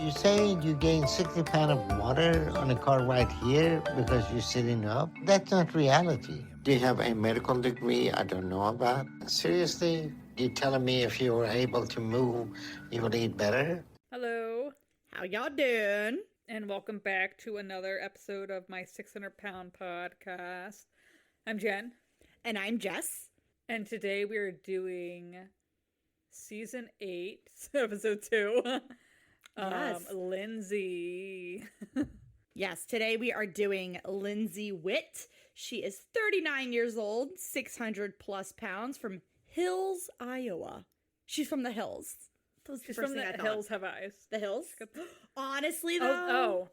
you say you gained 60 pounds of water on a car ride here because you're sitting up? That's not reality. Do you have a medical degree I don't know about? Seriously? You telling me if you were able to move, you would eat better? Hello, How y'all doing? and welcome back to another episode of my 600-pound podcast. I'm Jen, And I'm Jess. and today we are doing season 8, episode 2. Yes. Lindsey. Yes, today we are doing Lindsey Witt. She is 39 years old, 600 plus pounds from Hills, Iowa. She's from the Hills. That was the She's first from thing the I thought. Hills Have Eyes. The Hills? Honestly, though. Oh,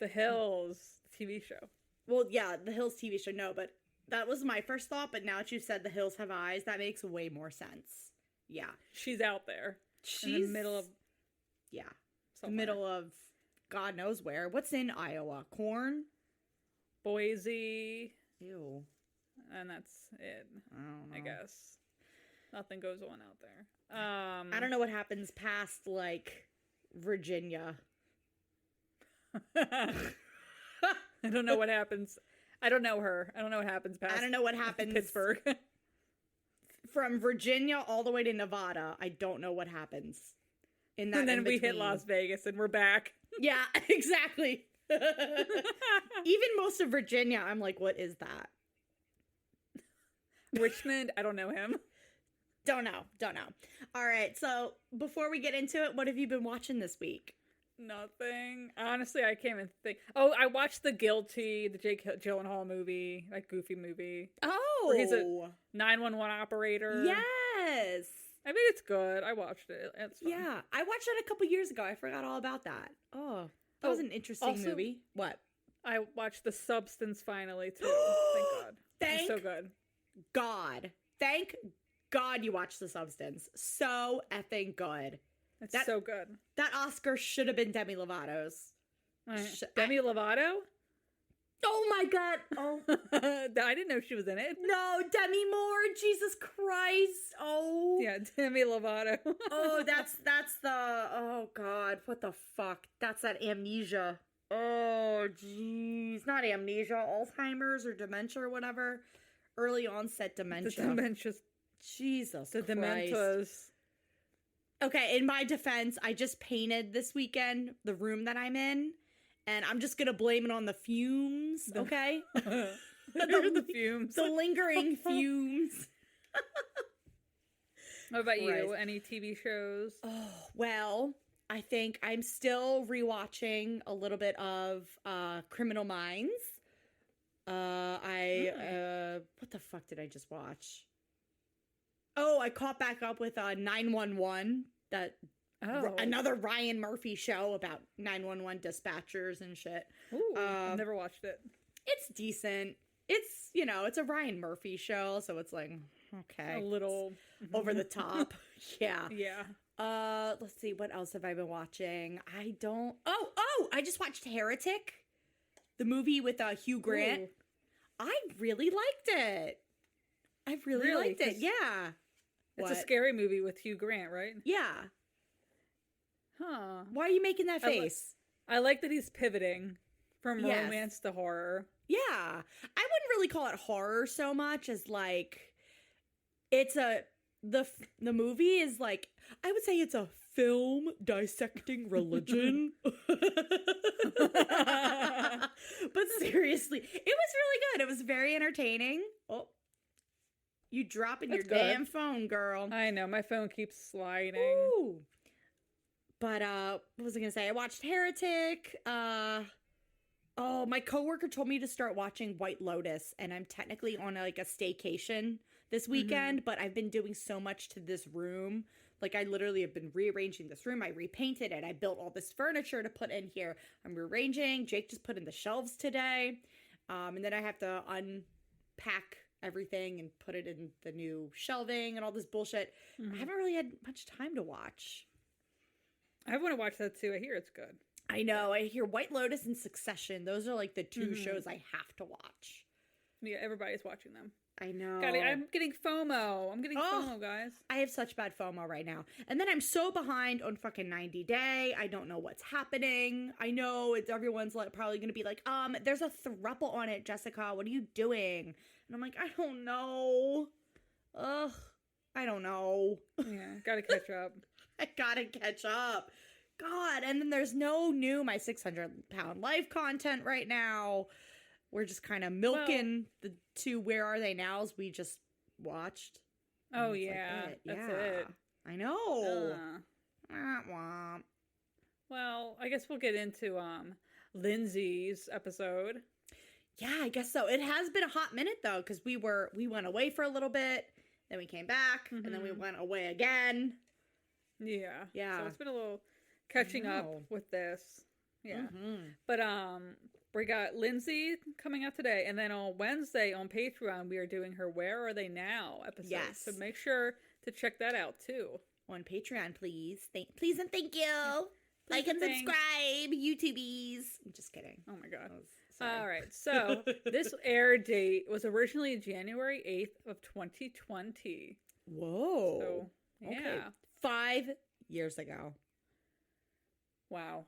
The Hills TV show. Well, yeah, the Hills TV show. No, but that was my first thought. But now that you said the Hills Have Eyes, that makes way more sense. Yeah. She's out there. She's in the middle of Yeah. somewhere. The middle of God knows where. What's in Iowa? Corn? Boise, Ew. and that's it. I don't know. I guess nothing goes on out there. I don't know what happens past, like, Virginia. I don't know what happens. I don't know her. I don't know what happens past. I don't know what happens Pittsburgh. from Virginia all the way to Nevada. I don't know what happens in that. And then in we hit between. Las Vegas and we're back. Yeah, exactly. Even most of Virginia, I'm like, what is that? Richmond, I don't know him. Don't know. All right, so before we get into it, what have you been watching this week? Nothing. Honestly, I can't even think. Oh, I watched The Guilty, the Jake Gyllenhaal movie, like goofy movie. Oh, Where he's a 911 operator. yes. I mean, it's good. I watched it. It's fun. Yeah, I watched it a couple years ago. I forgot all about that. Oh, that was an interesting also- movie. What? I watched The Substance finally, too. Thank God. Thank It's so good. God. Thank God you watched The Substance. So effing good. It's That- so good. That Oscar should have been Demi Lovato's. Demi Lovato? Oh my God. Oh I didn't know she was in it. no, Demi Moore. Jesus Christ. Oh. Yeah, Demi Lovato. Oh, that's the. Oh God. What the fuck? That's that amnesia. Oh jeez. Not amnesia. Alzheimer's or dementia or whatever. Early onset the dementia. dementia. Jesus The Christ. dementas. Okay, in my defense, I just painted this weekend the room that I'm in, and I'm just gonna blame it on the fumes, okay? the fumes. The lingering fumes. What about you? Christ. Any TV shows? Oh, well, I think I'm still rewatching a little bit of Criminal Minds. What the fuck did I just watch? Oh, I caught back up with 911, that another Ryan Murphy show about 911 dispatchers and shit. Ooh, I've never watched it. It's decent. It's, it's a Ryan Murphy show, so it's like, okay. A little Over the top. Yeah. Yeah. Let's see, what else have I been watching? I just watched Heretic, the movie with Hugh Grant. Ooh. I really liked it. I really liked it. 'Cause Yeah. It's a scary movie with Hugh Grant, right? Yeah. Huh. Why are you making that face? I like that he's pivoting from Yes. romance to horror. Yeah. I wouldn't really call it horror so much as like it's the movie is like, I would say it's a film dissecting religion. But seriously, it was really good. It was very entertaining. Oh, you dropping your That's good. damn phone, girl. I know, my phone keeps sliding. Ooh. But what was I gonna say? I watched Heretic. Oh, my coworker told me to start watching White Lotus, and I'm technically on a staycation this weekend, but I've been doing so much to this room. Like, I literally have been rearranging this room. I repainted it. I built all this furniture to put in here. I'm rearranging. Jake just put in the shelves today. And then I have to unpack everything and put it in the new shelving and all this bullshit. I haven't really had much time to watch. I want to watch that too. I hear it's good. I know. I hear White Lotus and Succession. Those are like the two shows I have to watch. Yeah, everybody's watching them. I know. I'm getting FOMO. I'm getting FOMO, guys. I have such bad FOMO right now. And then I'm so behind on fucking 90 Day. I don't know what's happening. I know everyone's like probably going to be like, there's a throuple on it, Jessica. What are you doing? And I'm like, I don't know. Ugh. I don't know. Yeah, gotta catch up. I gotta catch up. God. And then there's no new My 600-Pound Life content right now. We're just kind of milking the two Where Are They Nows we just watched. Oh, yeah. That's it. I know. Well, I guess we'll get into Lindsey's episode. Yeah, I guess so. It has been a hot minute, though, because we went away for a little bit, then we came back, and then we went away again. Yeah. Yeah. So it's been a little catching up with this. Yeah. But we got Lindsey coming out today, and then on Wednesday on Patreon we are doing her Where Are They Now episode. Yes. So make sure to check that out too. On Patreon, please. Please and thank you. Like and subscribe, YouTubies. I'm just kidding. Oh my god. All right. So this air date was originally January 8th of 2020. Whoa. So yeah. Okay. 5 years ago. Wow.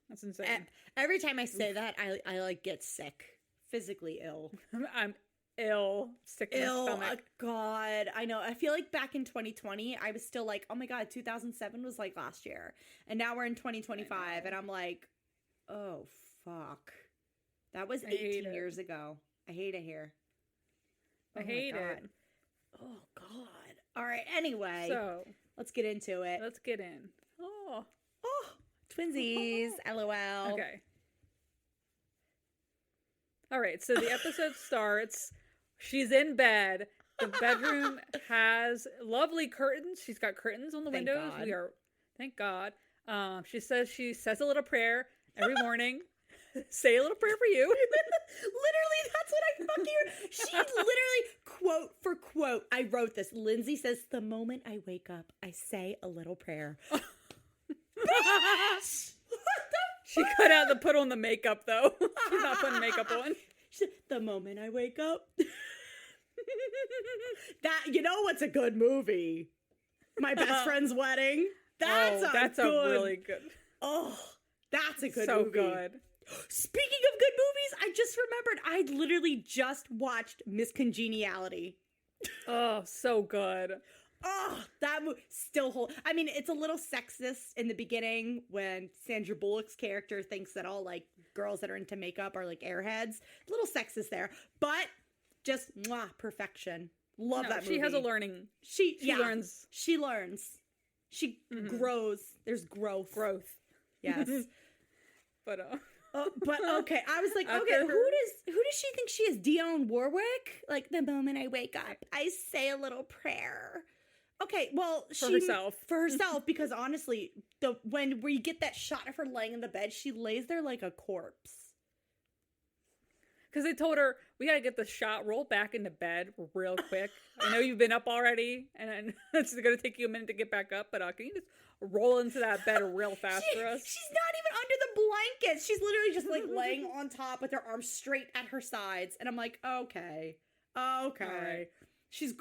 That's insane. Every time I say that, I like get sick. Physically ill. I'm ill. Sick in my stomach. God. I know. I feel like back in 2020, I was still like, oh my God, 2007 was like last year. And now we're in 2025. And I'm like, oh, fuck. That was 18 years ago. I hate it here. I hate it. Oh, God. All right. Anyway. So, let's get into it. Let's get in. Oh. Twinsies. LOL. Okay. All right. So the episode starts. She's in bed. The bedroom has lovely curtains. She's got curtains on the windows. God. Thank God. She says a little prayer every morning. Say a little prayer for you. Literally, that's what I fucking heard. She literally, quote for quote, I wrote this. Lindsey says, the moment I wake up, I say a little prayer. Bitch! What the She cut out the put on the makeup, though. She's not putting makeup on. She said, the moment I wake up. That, you know what's a good movie? My Best Friend's Wedding. That's a really good. Oh, that's a good movie. So good. Speaking of good movies, I just remembered I literally just watched Miss Congeniality. Oh, so good. Oh, that movie still hold. I mean, it's a little sexist in the beginning when Sandra Bullock's character thinks that all like girls that are into makeup are like airheads. A little sexist there, but just perfection. Love that movie. She has a learning. She learns. She learns. She grows. There's growth. Yes. But okay, I was like, okay, who does she think she is? Dionne Warwick? Like, the moment I wake up, I say a little prayer. Okay, well, for herself, because honestly, when we get that shot of her laying in the bed, she lays there like a corpse. Because they told her, we gotta get the shot, roll back into bed real quick. I know you've been up already, and it's gonna take you a minute to get back up, but can you just roll into that bed real fast for us? She's not even under the blankets. She's literally just like laying on top with her arms straight at her sides. And I'm like, okay. Right. She's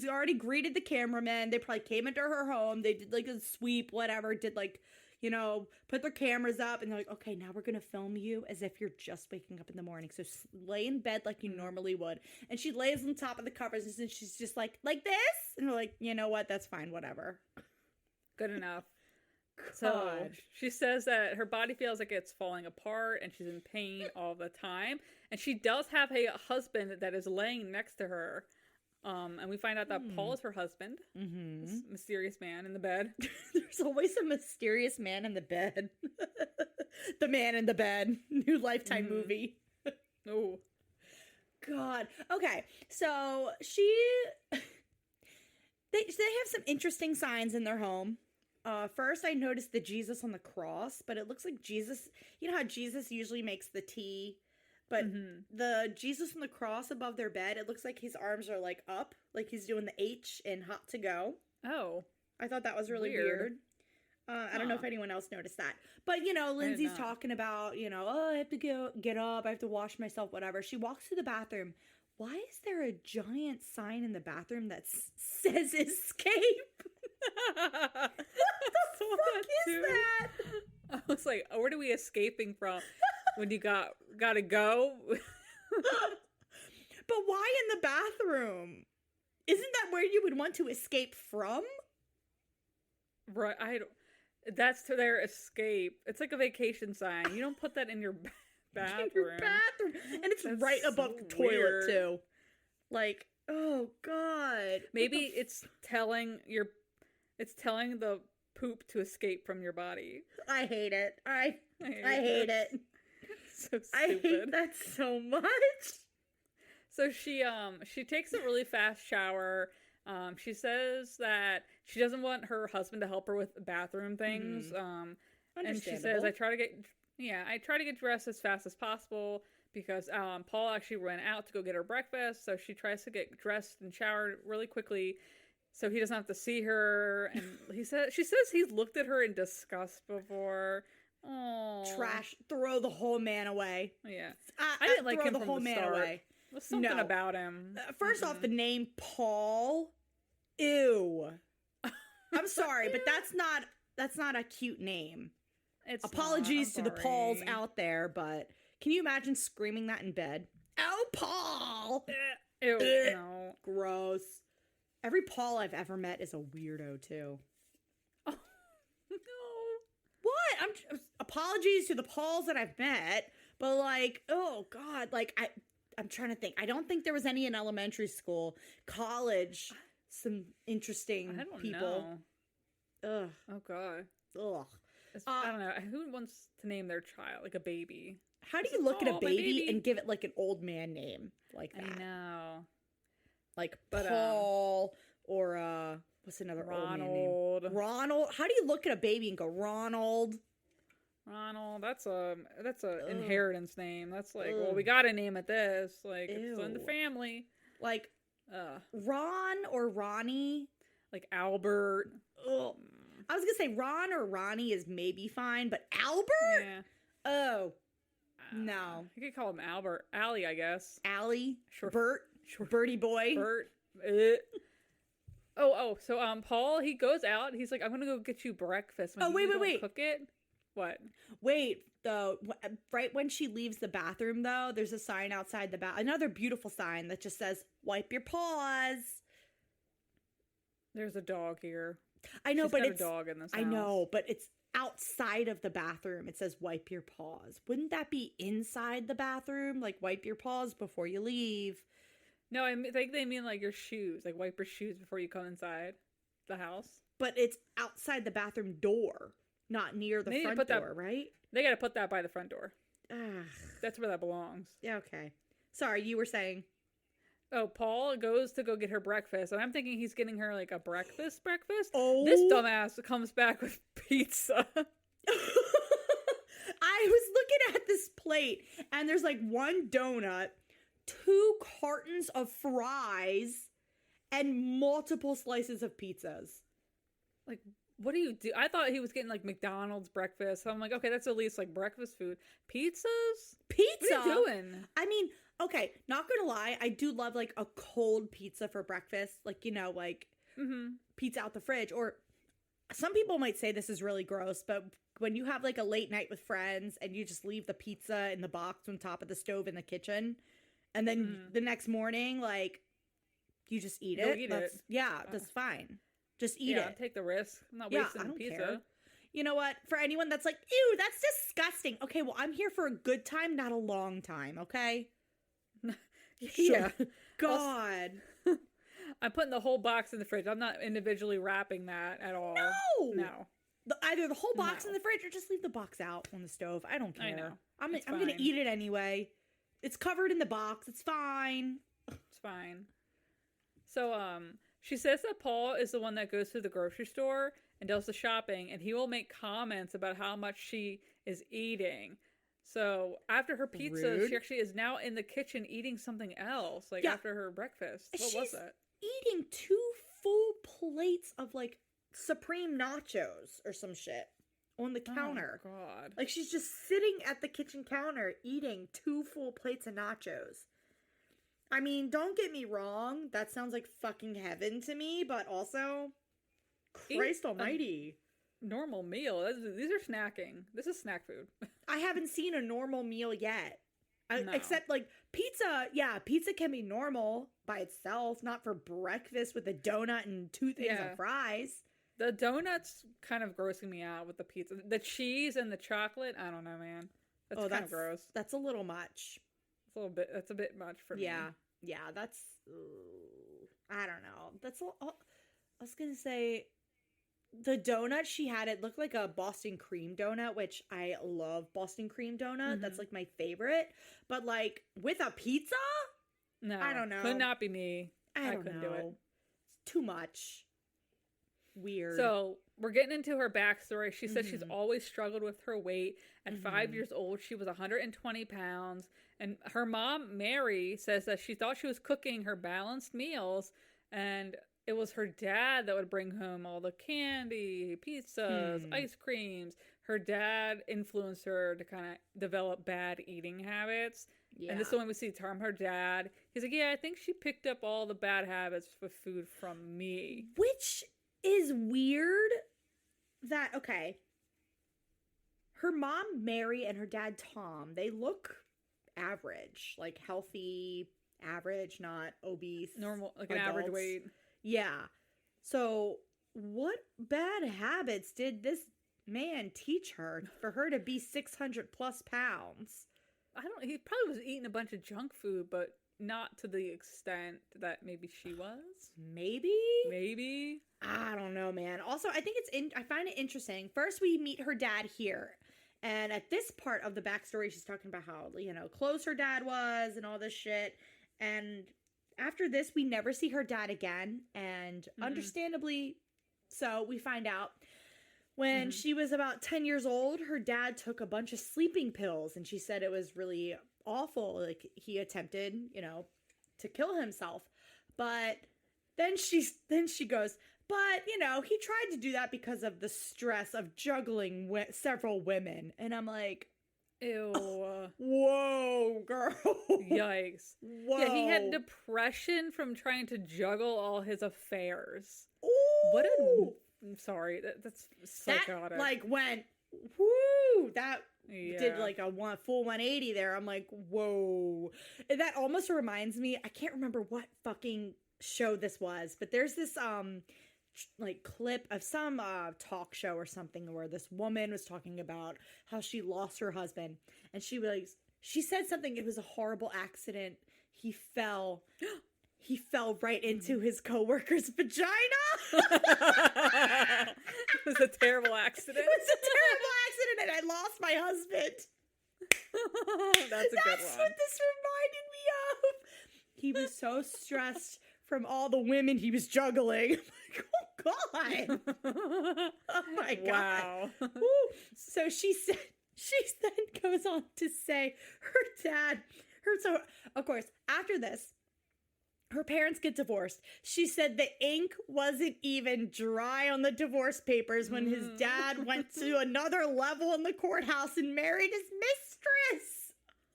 already greeted the cameraman. They probably came into her home. They did like a sweep, whatever, did like, put their cameras up, and they're like, okay, now we're going to film you as if you're just waking up in the morning. So lay in bed like you normally would. And she lays on top of the covers, and she's just like this? And we're like, you know what? That's fine. Whatever. Good enough. So she says that her body feels like it's falling apart and she's in pain all the time. And she does have a husband that is laying next to her. And we find out that Paul is her husband. This mysterious man in the bed. There's always a mysterious man in the bed. The Man in the Bed. New Lifetime movie. Oh. God. Okay. So they have some interesting signs in their home. First, I noticed the Jesus on the cross, but it looks like Jesus, you know how Jesus usually makes the T, but the Jesus on the cross above their bed, it looks like his arms are like up, like he's doing the H in Hot to Go. Oh. I thought that was really weird. I don't know if anyone else noticed that. But, Lindsay's talking about, oh, I have to get up. I have to wash myself, whatever. She walks to the bathroom. Why is there a giant sign in the bathroom that says escape? What the fuck is that? I was like, where are we escaping from when you gotta go? But why in the bathroom? Isn't that where you would want to escape from? Right, that's to their escape. It's like a vacation sign. You don't put that in your bathroom. In your bathroom. And it's That's right above so the toilet, weird. too. Like, oh, God. Maybe it's telling the poop to escape from your body. I hate it. I hate it. So stupid. I hate that so much. So she takes a really fast shower. She says that she doesn't want her husband to help her with bathroom things. And she says, I try to get dressed as fast as possible because Paul actually ran out to go get her breakfast. So she tries to get dressed and showered really quickly so he doesn't have to see her. And she says he's looked at her in disgust before. Oh, Trash. Throw the whole man away. Yeah. I didn't like him from the whole man away. There's something about him. First off, the name Paul. Ew. I'm sorry, but that's not a cute name. Apologies to the Pauls out there, but can you imagine screaming that in bed? Oh, Paul! Ew, no. Gross. Every Paul I've ever met is a weirdo, too. Oh, no. What? Apologies to the Pauls that I've met, but like, oh, God, like, I'm trying to think. I don't think there was any in elementary school. College, some interesting people. Know. Ugh. Oh, God. Ugh. I don't know. Who wants to name their child like a baby? How do you look at a baby and give it like an old man name like that? I know. Like Paul or what's another old man name? Ronald. How do you look at a baby and go Ronald? Ronald. That's a inheritance name. That's like, well, we gotta name it this. Like, it's in the family. Like Ron or Ronnie. Like Albert. Ugh. I was gonna say Ron or Ronnie is maybe fine, but Albert? Yeah. Oh. No. You could call him Albert. Allie, I guess. Allie? Sure. Bert? Sure. Bertie boy? Bert. So Paul, he goes out. He's like, I'm gonna go get you breakfast. Wait. Cook it? What? Wait, though. Right when she leaves the bathroom, though, there's a sign outside the another beautiful sign that just says, wipe your paws. There's a dog here. I know, She's but got it's a dog in this house. I know, but it's outside of the bathroom. It says wipe your paws. Wouldn't that be inside the bathroom? Like wipe your paws before you leave. No, I think they mean like your shoes. Like wipe your shoes before you come inside the house. But it's outside the bathroom door, not near the front door, right? They got to put that by the front door. Ugh. That's where that belongs. Yeah, okay. Sorry, you were saying. Oh, Paul goes to go get her breakfast, and I'm thinking he's getting her like a breakfast. Oh, this dumbass comes back with pizza. I was looking at this plate, and there's like one donut, 2 cartons of fries, and multiple slices of pizzas. Like, what do you do? I thought he was getting like McDonald's breakfast. So I'm like, okay, that's at least like breakfast food. Pizzas? Pizza? What are you doing? I mean, okay, not gonna lie, I do love like a cold pizza for breakfast. Like, like pizza out the fridge. Or some people might say this is really gross, but when you have like a late night with friends and you just leave the pizza in the box on top of the stove in the kitchen, and then the next morning, like, you just eat it. That's fine. Just eat it. Take the risk. I'm not wasting I don't pizza. care. You know what? For anyone that's like, ew, that's disgusting. Okay, well, I'm here for a good time, not a long time, okay? Yeah. God. I'm putting the whole box in the fridge. I'm not individually wrapping that at all. No. Either the whole box in the fridge or just leave the box out on the stove. I don't care. I know. I'm going to eat it anyway. It's covered in the box. It's fine. It's fine. So, she says that Paul is the one that goes to the grocery store and does the shopping, and he will make comments about how much she is eating. So after her pizza, she actually is now in the kitchen eating something else, like after her breakfast. What was that? Eating 2 full plates of like supreme nachos or some shit on the counter. Oh, God. Like, she's just sitting at the kitchen counter eating 2 full plates of nachos. I mean, don't get me wrong. That sounds like fucking heaven to me, but also, Christ almighty. Normal meal. These are snacking. This is snack food. I haven't seen a normal meal yet. No. Except, like, pizza. Yeah, pizza can be normal by itself, not for breakfast with a donut and 2 things of fries. The donuts kind of grossing me out with the pizza. The cheese and the chocolate, I don't know, man. That's kind of gross. That's a little much. It's a little bit. That's a bit much for me. Yeah, that's... I don't know. I was gonna say... The donut she had, it looked like a Boston cream donut, which I love Boston cream donut. That's, like, my favorite. But, like, with a pizza? No. I don't know. Could not be me. I couldn't do it. It's too much. Weird. So, we're getting into her backstory. She says she's always struggled with her weight. At 5 years old, she was 120 pounds. And her mom, Mary, says that she thought she was cooking her balanced meals. And it was her dad that would bring home all the candy, pizzas, ice creams. Her dad influenced her to kind of develop bad eating habits. Yeah. And this is when we see Tom, her dad. He's like, yeah, I think she picked up all the bad habits with food from me. Which is weird that, okay, her mom, Mary, and her dad, Tom, they look average, like healthy, average, not obese. Normal, like adults. An average weight. Yeah. So what bad habits did this man teach her for her to be 600 plus pounds? He probably was eating a bunch of junk food, but not to the extent that maybe she was. Maybe. I don't know, man. Also, I think I find it interesting. First, we meet her dad here. And at this part of the backstory, she's talking about how, close her dad was and all this shit. And after this, we never see her dad again. And understandably so, we find out when she was about 10 years old, her dad took a bunch of sleeping pills. And she said it was really awful. Like, he attempted, to kill himself. But then she goes, but, he tried to do that because of the stress of juggling several women. And I'm like, ew. Whoa, girl. Yikes. Whoa. Yeah, he had depression from trying to juggle all his affairs. Ooh. I'm sorry. That's psychotic. That, went, whoo. That did, a full 180 there. I'm like, whoa. That almost reminds me, I can't remember what fucking show this was, but there's this, clip of some talk show or something where this woman was talking about how she lost her husband, and she said something, it was a horrible accident. He fell right into his coworker's vagina. It was a terrible accident. It was a terrible accident, and I lost my husband. That's a good one. That's what this reminded me of. He was so stressed from all the women he was juggling. I'm like, oh God. Oh my God. Wow. So she then goes on to say so of course, after this, her parents get divorced. She said the ink wasn't even dry on the divorce papers when his dad went to another level in the courthouse and married his mistress.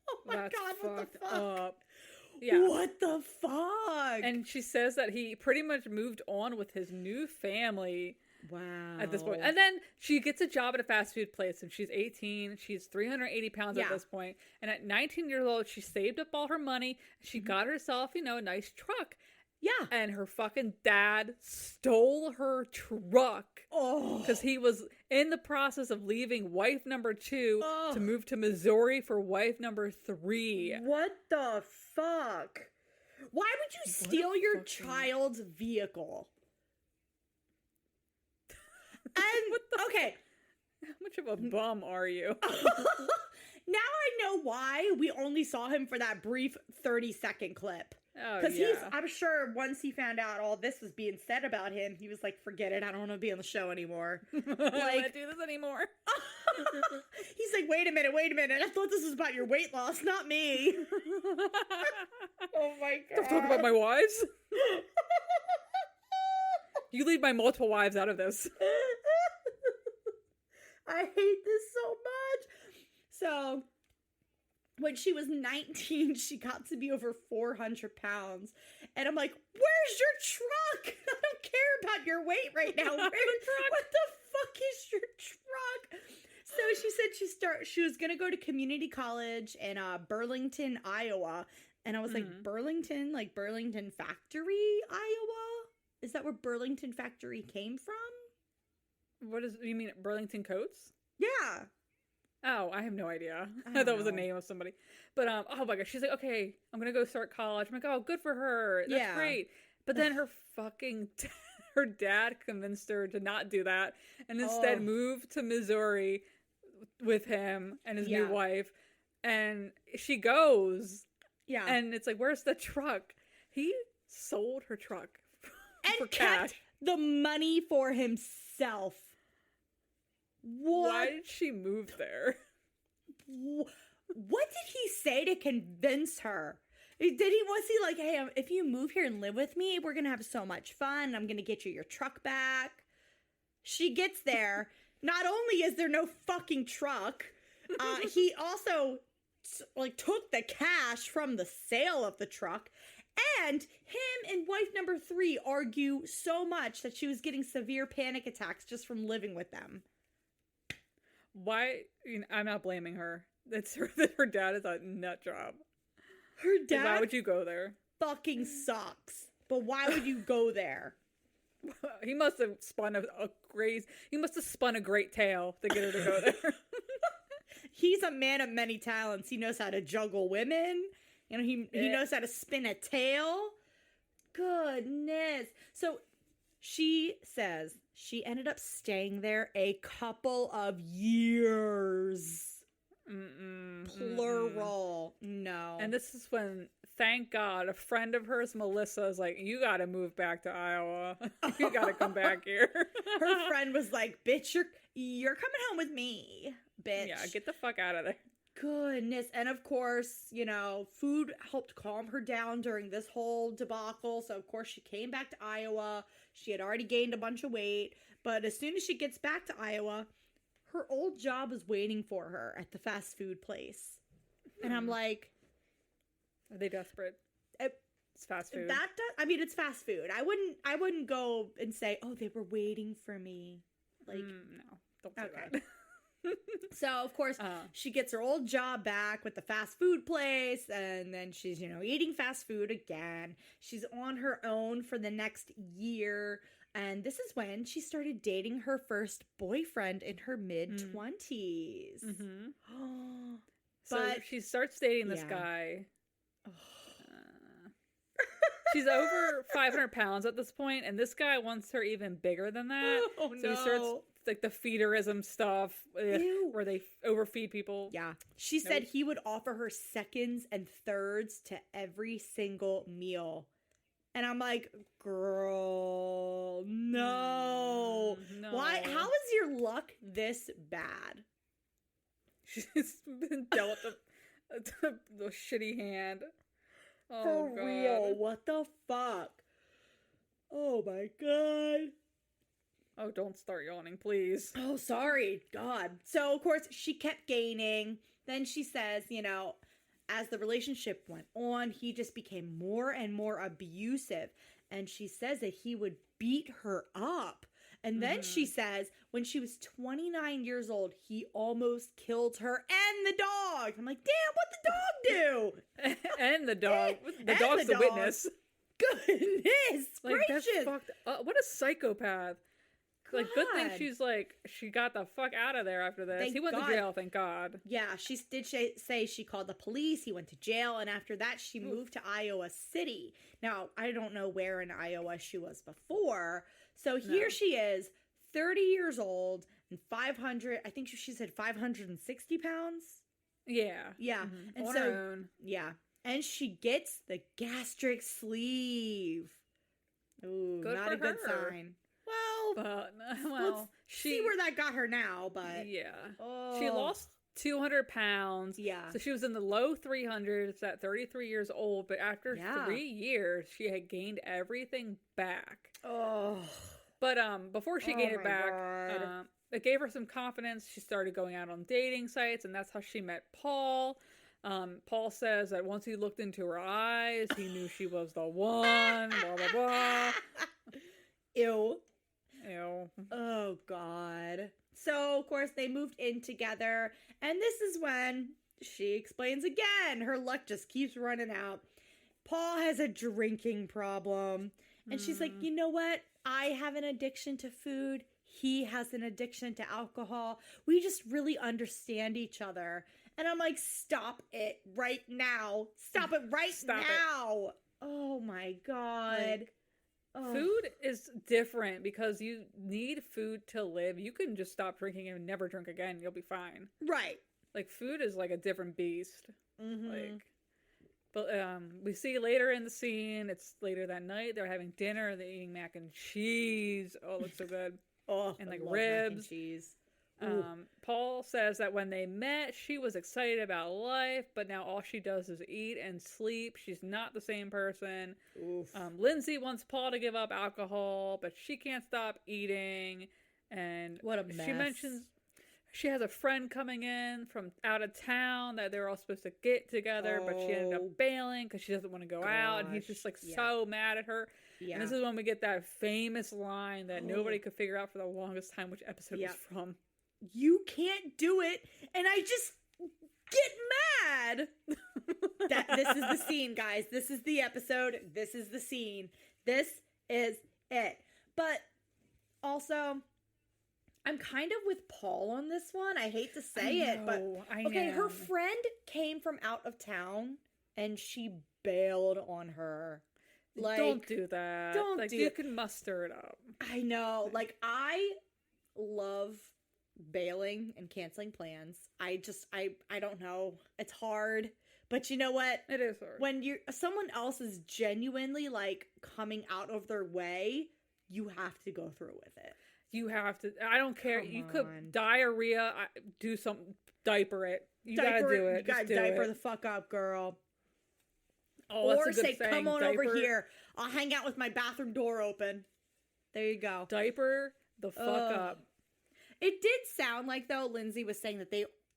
Oh my God, what the fuck? Up. Yeah. What the fuck? And she says that he pretty much moved on with his new family. Wow. At this point. And then she gets a job at a fast food place, and she's 18. She's 380 pounds at this point. And at 19 years old, she saved up all her money. She got herself, a nice truck. Yeah. And her fucking dad stole her truck. Oh. Because he was in the process of leaving wife number 2 to move to Missouri for wife number 3. What the fuck? Why would you steal your child's vehicle? And, okay. How much of a bum are you? Now I know why we only saw him for that brief 30-second clip. Oh, because I'm sure once he found out all this was being said about him, he was like, forget it, I don't want to be on the show anymore. I don't want to do this anymore. He's like, wait a minute, I thought this was about your weight loss, not me. Oh my God. Don't talk about my wives. You leave my multiple wives out of this. I hate this so much. So, when she was 19, she got to be over 400 pounds. And I'm like, where's your truck? I don't care about your weight right now. What the fuck is your truck? So she said she was going to go to community college in Burlington, Iowa. And I was like, Burlington? Like Burlington Factory, Iowa? Is that where Burlington Factory came from? You mean Burlington Coats? Yeah. Oh, I have no idea. I I thought don't it was the know. name of somebody. But, oh my gosh, she's like, okay, I'm going to go start college. I'm like, oh, good for her. That's Yeah. great. But then her dad convinced her to not do that and instead move to Missouri with him and his new wife. And she goes. Yeah. And it's like, where's the truck? He sold her truck for And kept cash. the money for himself. What? Why did she move there? What did he say to convince her? Was he like, hey, if you move here and live with me, we're going to have so much fun. I'm going to get you your truck back. She gets there. Not only is there no fucking truck, he also took the cash from the sale of the truck. And him and wife number 3 argue so much that she was getting severe panic attacks just from living with them. Why? I'm not blaming her. It's her dad is a nut job. Her dad Why would you go there? fucking sucks. But why would you go there? He must have spun a great tale to get her to go there. He's a man of many talents. He knows how to juggle women. He knows how to spin a tale. Goodness. So she says she ended up staying there a couple of years. Plural. No. And this is when, thank God, a friend of hers, Melissa, is like, you gotta move back to Iowa. You gotta come back here. Her friend was like, bitch, you're coming home with me, bitch. Yeah, get the fuck out of there. Goodness. And of course, food helped calm her down during this whole debacle. So of course she came back to Iowa. She had already gained a bunch of weight. But as soon as she gets back to Iowa, her old job is waiting for her at the fast food place. And I'm like, Are they desperate? It's fast food. It's fast food. I wouldn't go and say, oh, they were waiting for me. Like, no, don't say okay. that. So, of course, she gets her old job back with the fast food place, and then she's, eating fast food again. She's on her own for the next year, and this is when she started dating her first boyfriend in her mid-20s. So she starts dating this guy. She's over 500 pounds at this point, and this guy wants her even bigger than that. Oh, so he starts like the feederism stuff where they overfeed people. Yeah. She said he would offer her seconds and thirds to every single meal. And I'm like, girl, no. Why? How is your luck this bad? She's been dealt a shitty hand. Oh, for God. real. What the fuck? Oh my God. Oh, don't start yawning, please. Oh, sorry. God. So, of course, she kept gaining. Then she says, as the relationship went on, he just became more and more abusive. And she says that he would beat her up. And then she says when she was 29 years old, he almost killed her and the dog. I'm like, damn, what the dog do? And the dog. The And dog's the the dog. witness. Goodness Like, gracious. that's fucked up. What a psychopath. Like, good thing God. she got the fuck out of there after this. Thank He went God. to jail, thank God. Yeah, she did say she called the police. He went to jail. And after that, she moved to Iowa City. Now, I don't know where in Iowa she was before. So here she is, 30 years old and 500, I think she said 560 pounds. Yeah. Yeah. And On so, her own. yeah. And she gets the gastric sleeve. Ooh, Good not for a good her. sign. Well, But, let's see where that got her now, but. Yeah. Oh. She lost 200 pounds. Yeah. So she was in the low 300s at 33 years old. But after 3 years, she had gained everything back. Oh. But before she gained it my back, God. it gave her some confidence. She started going out on dating sites, and that's how she met Paul. Paul says that once he looked into her eyes, he knew she was the one. Blah blah blah. Ew. Ew. Oh, God. So, of course, they moved in together, and this is when she explains again. Her luck just keeps running out. Paul has a drinking problem, and she's like, you know what? I have an addiction to food. He has an addiction to alcohol. We just really understand each other. And I'm like, stop it right now. Stop it right now. Oh, my God. Like, food is different because you need food to live. You can just stop drinking and never drink again. You'll be fine. Right. Like, food is like a different beast. Mm-hmm. Like, but we see later in the scene, it's later that night, they're having dinner, they're eating mac and cheese. Oh, it looks so good. Oh, and like I love ribs. mac and cheese. Paul says that when they met, she was excited about life, but now all she does is eat and sleep. She's not the same person. Oof. Lindsey wants Paul to give up alcohol, but she can't stop eating. And What a mess. she mentions she has a friend coming in from out of town that they were all supposed to get together, but she ended up bailing because she doesn't want to go out. And he's just like so mad at her. Yeah. And this is when we get that famous line that nobody could figure out for the longest time which episode it was from. You can't do it, and I just get mad. This is the scene, guys. This is the episode. This is the scene. This is it. But also, I'm kind of with Paul on this one. I hate to say it, but okay, her friend came from out of town, and she bailed on her. Like, don't do that. Don't like, do you can muster it up. I know. Like, I love bailing and canceling plans. I don't know. It's hard. But you know what? It is hard. When someone else is genuinely like coming out of their way, you have to go through with it. You have to. I don't care. Come you on. could diarrhea. Do something. Diaper it. You gotta do it. You gotta diaper the fuck up, girl. Oh, or that's a good say, saying. come on Diaper. over here. I'll hang out with my bathroom door open. There you go. Diaper the fuck up. It did sound like, though, Lindsey was saying that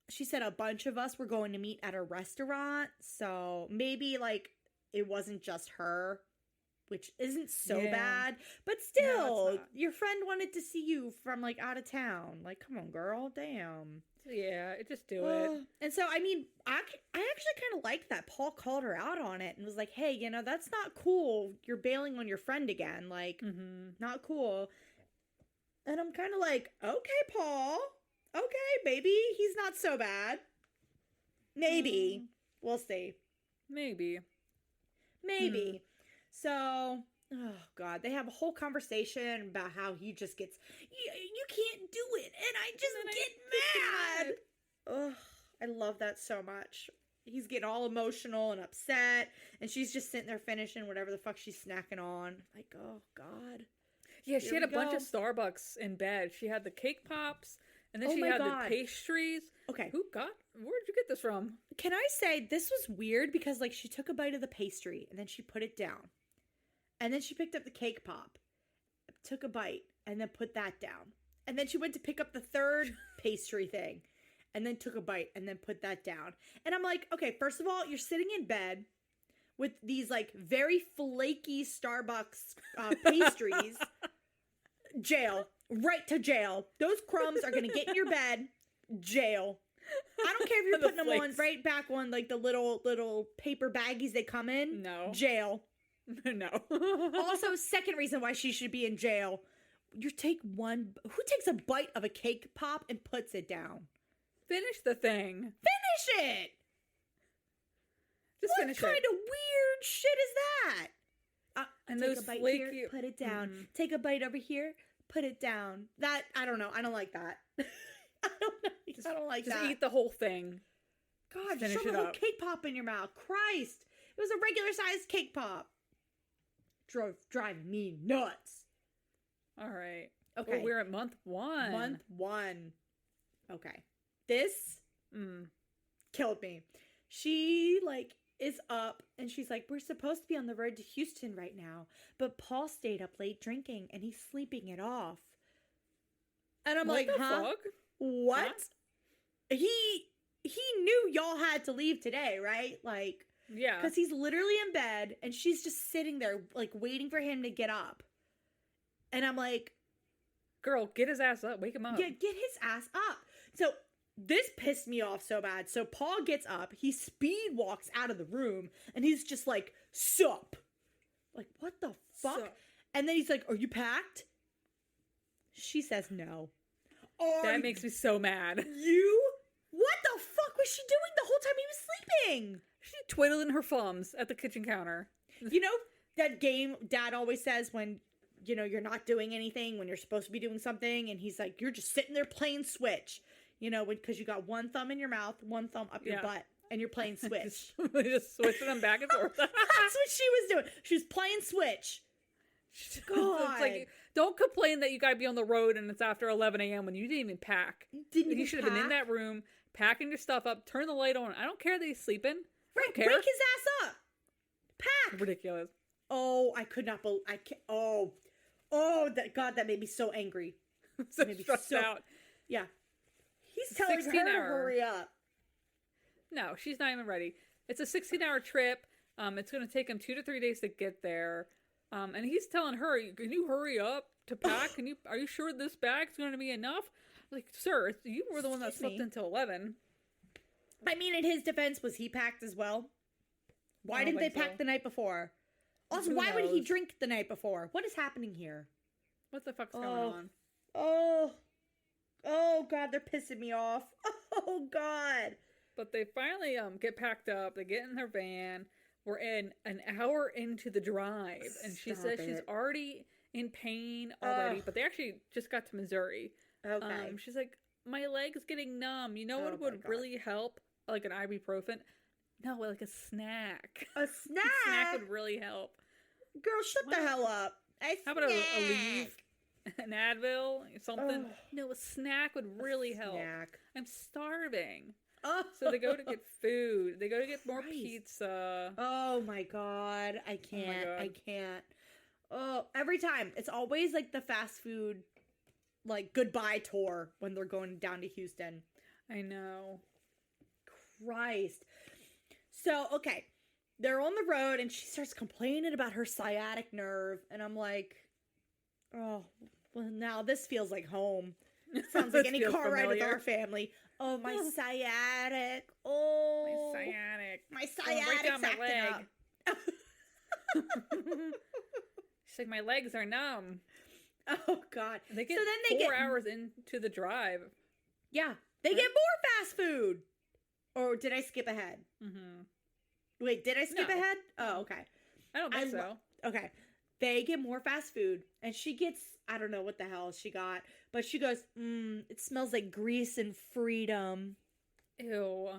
she said a bunch of us were going to meet at a restaurant. So maybe, like, it wasn't just her, which isn't so bad. But still, your friend wanted to see you from, like, out of town. Like, come on, girl. Damn. Yeah, just do it. And so, I mean, I actually kind of liked that Paul called her out on it and was like, hey, you know, that's not cool. You're bailing on your friend again. Like, not cool. And I'm kind of like, okay, Paul. Okay, maybe he's not so bad. Maybe. We'll see. Maybe. So, oh, God. They have a whole conversation about how he just gets, you can't do it. And I just get mad. Ugh, I love that so much. He's getting all emotional and upset. And she's just sitting there finishing whatever the fuck she's snacking on. Like, oh, God. Yeah, she had a bunch of Starbucks in bed. She had the cake pops, and then she had the pastries. Okay. Where'd you get this from? Can I say, this was weird because, like, she took a bite of the pastry, and then she put it down. And then she picked up the cake pop, took a bite, and then put that down. And then she went to pick up the third pastry thing, and then took a bite, and then put that down. And I'm like, okay, first of all, you're sitting in bed with these, like, very flaky Starbucks pastries. Jail. Right to jail. Those crumbs are going to get in your bed. Jail. I don't care if you're putting them on right back on, like, the little paper baggies they come in. No. Jail. No. Also, second reason why she should be in jail. Who takes a bite of a cake pop and puts it down? Finish the thing. Finish it! Just finish it. What kind of weird shit is that? And take those a bite flaky... here, put it down. Take a bite over here, put it down. That, I don't know. I don't like that. I don't know. I don't like that. Just eat the whole thing. God, finish shove a whole cake pop in your mouth. Christ. It was a regular sized cake pop. Driving me nuts. All right. Okay. Well, we're at month 1. Month 1. Okay. This killed me. She, like, is up and she's like, we're supposed to be on the road to Houston right now, but Paul stayed up late drinking and he's sleeping it off. And I'm like, huh? Fuck? What? Huh? He knew y'all had to leave today, right? Like, yeah. Because he's literally in bed and she's just sitting there, like, waiting for him to get up. And I'm like, girl, get his ass up. Wake him up. yeah, get his ass up. So this pissed me off so bad. So Paul gets up, he speed walks out of the room, and he's just like, sup? Like, what the fuck? Sup? And then he's like, are you packed? She says no. That makes me so mad. You? What the fuck was she doing the whole time he was sleeping? She twiddling her thumbs at the kitchen counter. You know that game Dad always says when, you know, you're not doing anything, when you're supposed to be doing something, and he's like, you're just sitting there playing Switch. You know, because you got one thumb in your mouth, one thumb up your butt, and you're playing Switch. just switching them back and forth. That's what she was doing. She was playing Switch. God. It's like, don't complain that you gotta be on the road and it's after 11 a.m. when you didn't even pack. You should have been in that room, packing your stuff up, turn the light on. I don't care that he's sleeping. Right, wake his ass up. Pack. Ridiculous. Oh, I could not believe. I can't. God, that made me so angry. So stressed out. Yeah. He's telling her to hurry up. No, she's not even ready. It's a 16-hour trip. It's going to take him 2 to 3 days to get there. And he's telling her, can you hurry up to pack? Are you sure this bag's going to be enough? Like, sir, you were the one that slept until 11. I mean, in his defense, was he packed as well? Why didn't they pack the night before? Also, why would he drink the night before? What is happening here? What the fuck's going on? Oh, God, they're pissing me off. Oh, God. But they finally get packed up. They get in their van. We're in an hour into the drive. And she says she's already in pain already. But they actually just got to Missouri. Okay. She's like, my leg's getting numb. You know what would really help? Like an ibuprofen? No, like a snack. A snack? A snack would really help. Girl, shut the hell up. How about a leaf? An Advil? Something? No, a snack would really help. I'm starving. So they go to get food. They go to get more pizza. Oh my God. I can't. I can't. Oh, every time. It's always like the fast food, like, goodbye tour when they're going down to Houston. I know. Christ. So, okay. They're on the road and she starts complaining about her sciatic nerve. And I'm like, oh, well, now this feels like home. Sounds like any car ride with our family. Oh, my sciatic. Oh. My sciatic. My sciatic's acting up. She's like, my legs are numb. Oh, God. They get 4 hours into the drive. Yeah. They get more fast food. Or did I skip ahead? Mm-hmm. Wait, did I skip ahead? Oh, okay. I don't think so. Okay. They get more fast food. And she gets, I don't know what the hell she got. But she goes, it smells like grease and freedom. Ew.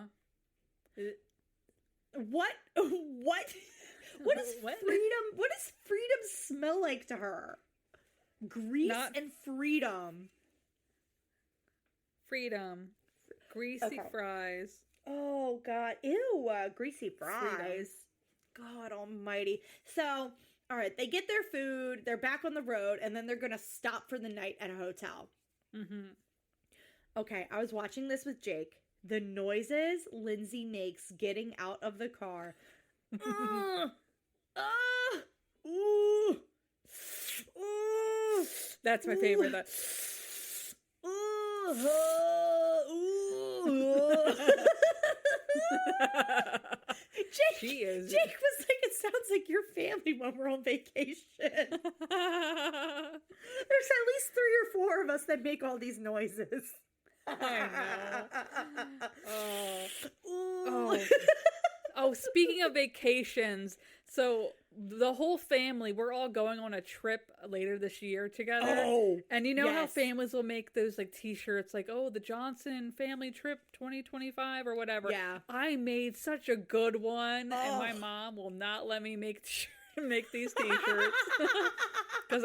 What? What is freedom? What does freedom smell like to her? Grease and freedom. Freedom. Greasy fries. Oh, God. Ew. Greasy fries. Freedom. God almighty. So, all right. They get their food. They're back on the road. And then they're going to stop for the night at a hotel. Mm-hmm. Okay. I was watching this with Jake. The noises Lindsey makes getting out of the car. Ooh. That's my favorite. Jake was like, it sounds like your family when we're on vacation. There's at least 3 or 4 of us that make all these noises. I know. Oh, speaking of vacations, so the whole family, we're all going on a trip later this year together. Oh, and you know how families will make those like t-shirts like, oh, the Johnson family trip 2025 or whatever. Yeah. I made such a good one, and my mom will not let me make these t-shirts because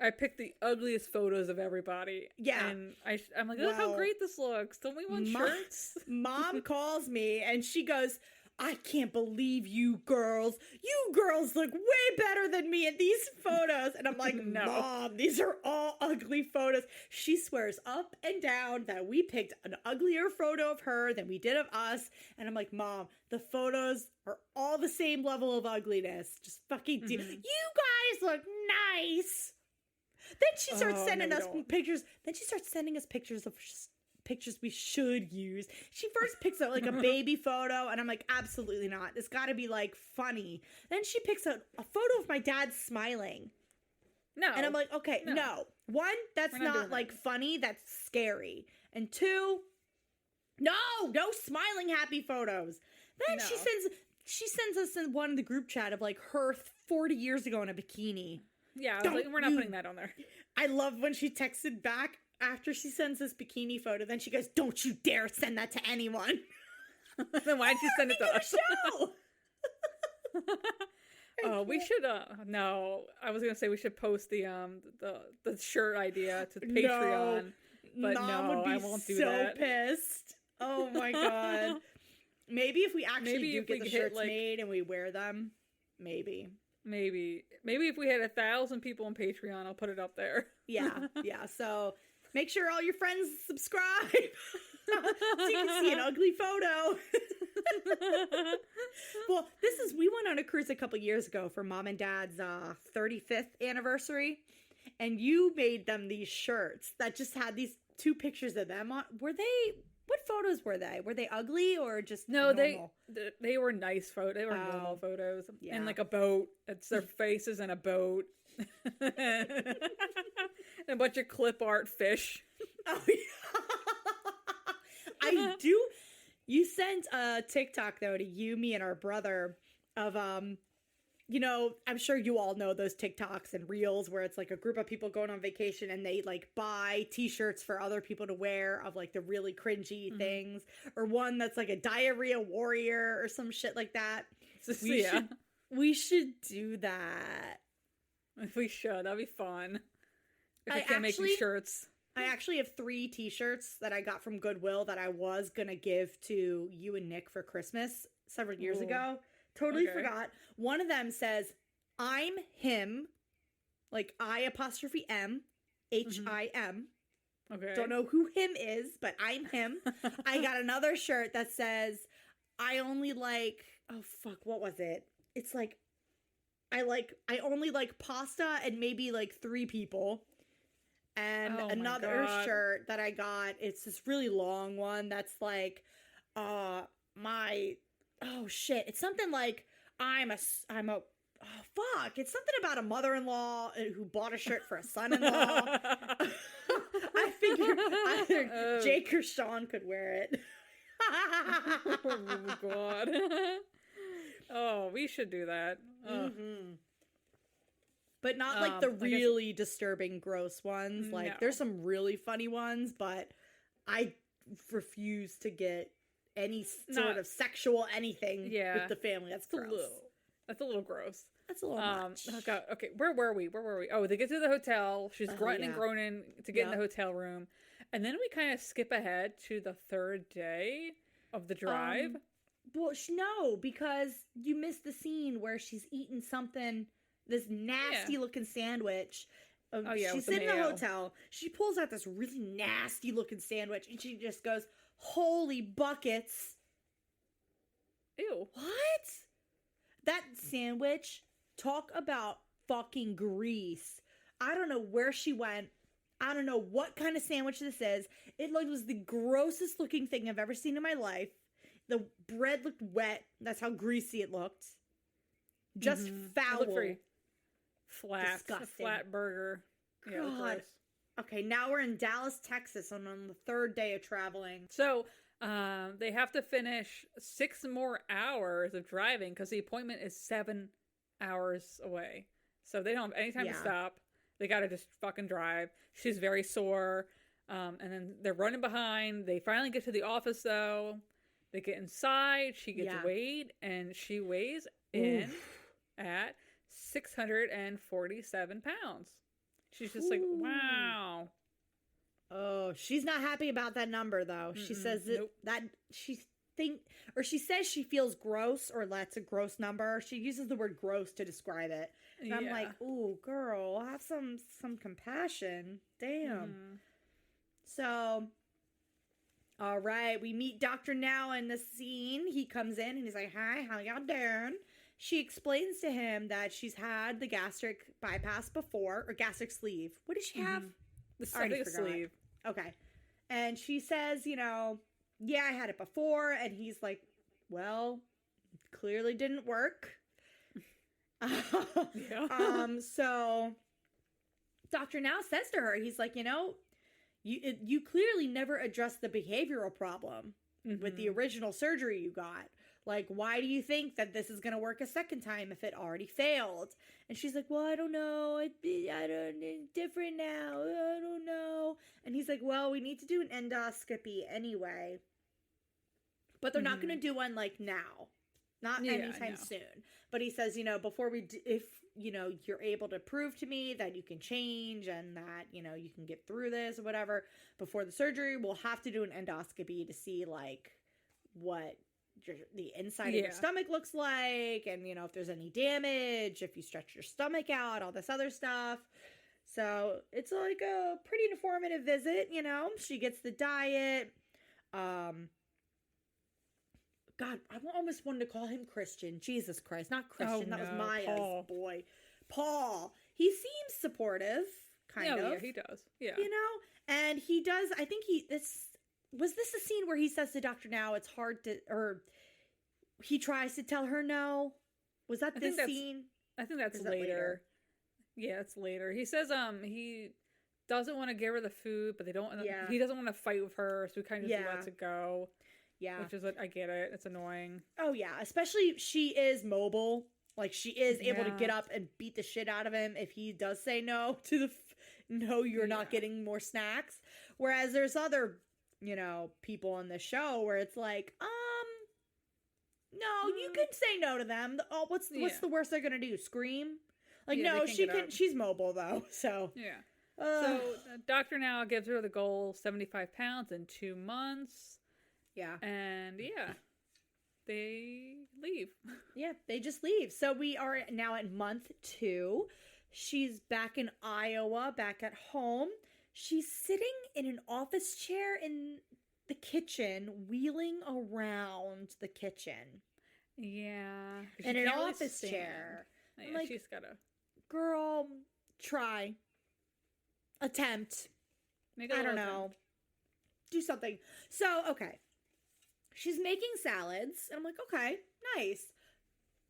I picked the ugliest photos of everybody. Yeah. And I'm like, look how great this looks. Don't we want shirts? Mom calls me and she goes, I can't believe you girls. You girls look way better than me in these photos. And I'm like, No. Mom, these are all ugly photos. She swears up and down that we picked an uglier photo of her than we did of us. And I'm like, Mom, the photos are all the same level of ugliness. Just fucking do. You guys look nice. Then she starts sending us pictures. Then she starts sending us pictures of pictures we should use. She first picks out like a baby photo, and I'm like, absolutely not. It's got to be like funny. Then she picks out a photo of my dad smiling. No. And I'm like, okay, no. One, that's not like funny. That's scary. And two, no smiling happy photos. Then she sends us in one in the group chat of like her 40 years ago in a bikini. Yeah, I was like, we're not putting that on there. I love when she texted back after she sends this bikini photo. Then she goes, don't you dare send that to anyone. Then why'd you send it to us? Show. We should, no, I was going to say we should post the shirt idea to Patreon. But Mom no, would be I won't do that. so pissed. Oh my God. Maybe if we actually do get the shirts made and we wear them, maybe. Maybe if we had 1,000 people on Patreon, I'll put it up there. Yeah. So make sure all your friends subscribe so you can see an ugly photo. Well, we went on a cruise a couple years ago for Mom and Dad's 35th anniversary, and you made them these shirts that just had these two pictures of them on. What photos were they? Were they ugly or just normal? They were nice photos. They were normal photos. Yeah. And like a boat. It's their faces in a boat. And a bunch of clip art fish. Oh, yeah. I do. You sent a TikTok though to you, me, and our brother of I'm sure you all know those TikToks and reels where it's like a group of people going on vacation and they like buy t-shirts for other people to wear of like the really cringy things, or one that's like a diarrhea warrior or some shit like that. We should do that. If we should, that'd be fun. If I can't make these shirts. I actually have 3 t-shirts that I got from Goodwill that I was gonna give to you and Nick for Christmas several years ago. Totally forgot. One of them says, I'm him, like I''M, HIM. Okay. Don't know who him is, but I'm him. I got another shirt that says, I only like, oh fuck, what was it? It's like, I only like pasta and maybe like 3 people. And another shirt that I got, it's this really long one that's like, oh shit, it's something like it's something about a mother-in-law who bought a shirt for a son-in-law. I figured Jake or Sean could wear it. Oh God. Oh, we should do that. But not like the really disturbing, gross ones. Like there's some really funny ones, but I refuse to get any sort of sexual anything with the family. That's gross. That's a little gross. That's a little much. Oh God. Okay, where were we? Oh, they get to the hotel. She's grunting and groaning to get in the hotel room. And then we kind of skip ahead to the 3rd day of the drive. Well, no, because you missed the scene where she's eating something, this nasty looking sandwich. She's sitting in a hotel. She pulls out this really nasty looking sandwich and she just goes, holy buckets. Ew. What? That sandwich, talk about fucking grease. I don't know where she went. I don't know what kind of sandwich this is. It was the grossest looking thing I've ever seen in my life. The bread looked wet. That's how greasy it looked. Just foul. It looked very flat. Disgusting. A flat burger. God. Yeah, gross. Okay, now we're in Dallas, Texas, and on the 3rd day of traveling. So, they have to finish 6 more hours of driving because the appointment is 7 hours away. So they don't have any time to stop. They got to just fucking drive. She's very sore. And then they're running behind. They finally get to the office, though. They get inside. She gets weighed, and she weighs in at 647 pounds. She's just like, wow. Oh, she's not happy about that number, though. She says that she think, or she says she feels gross, or that's a gross number. She uses the word gross to describe it. And I'm like, ooh, girl, have some compassion. Damn. So, all right, we meet Dr. Now in the scene. He comes in and he's like, hi, how y'all doing? She explains to him that she's had the gastric bypass before, or gastric sleeve. What did she have? The sleeve. Okay. And she says, yeah, I had it before. And he's like, well, clearly didn't work. So Dr. Now says to her, he's like, you clearly never addressed the behavioral problem with the original surgery you got. Like, why do you think that this is going to work a second time if it already failed? And she's like, well, I don't know. It's different now. I don't know. And he's like, well, we need to do an endoscopy anyway. But they're not going to do one, like, now. Not anytime soon. But he says, before if you're able to prove to me that you can change and that, you can get through this or whatever, before the surgery, we'll have to do an endoscopy to see, like, what the inside of your stomach looks like, and if there's any damage, if you stretch your stomach out, all this other stuff. So it's like a pretty informative visit. She gets the diet. God, I almost wanted to call him Christian. Jesus Christ, not Christian. That was Maya's boy, Paul. He seems supportive, kind of. Yeah, he does. Yeah, and he does. I think was this a scene where he says to Dr. Now it's hard to, or he tries to tell her no? Was that this scene? I think that's later. Yeah, it's later. He says he doesn't want to give her the food, but he doesn't want to fight with her, so he kind of just lets it go. Yeah. Which is, I get it. It's annoying. Oh, yeah. Especially she is mobile. Like, she is able to get up and beat the shit out of him if he does say no to no, you're not getting more snacks. Whereas there's other people on the show where it's like, no, you can say no to them. Oh, what's the worst they're gonna do? Scream? Like, no, she's mobile though. So yeah. So Dr. Now gives her the goal 75 pounds in 2 months. Yeah. And they leave. Yeah, they just leave. So we are now at month 2. She's back in Iowa, back at home. She's sitting in an office chair in the kitchen, wheeling around the kitchen. Yeah. In an office chair. Yeah, like, she's gotta. Girl, try. Attempt. I don't know. Do something. So, okay. She's making salads. And I'm like, okay, nice.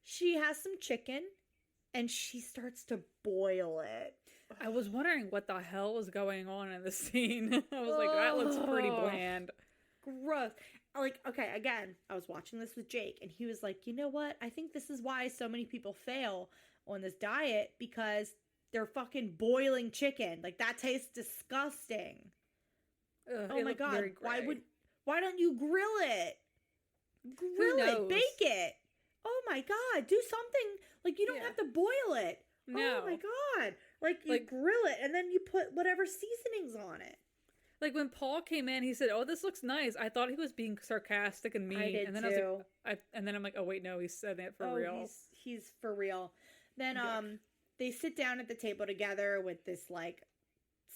She has some chicken. And she starts to boil it. I was wondering what the hell was going on in the scene. I was like, that looks pretty bland. Gross. Like, okay, again, I was watching this with Jake, and he was like, you know what? I think this is why so many people fail on this diet, because they're fucking boiling chicken. Like, that tastes disgusting. Ugh, oh my God. Why don't you grill it? Grill it, bake it. Oh my God, do something. Like, you don't have to boil it. No. Oh my God. Like, you grill it, and then you put whatever seasonings on it. Like, when Paul came in, he said, oh, this looks nice. I thought he was being sarcastic and mean. I did and then too. and then I'm like, oh, wait, no, he's said it for real. He's for real. Then they sit down at the table together with this, like,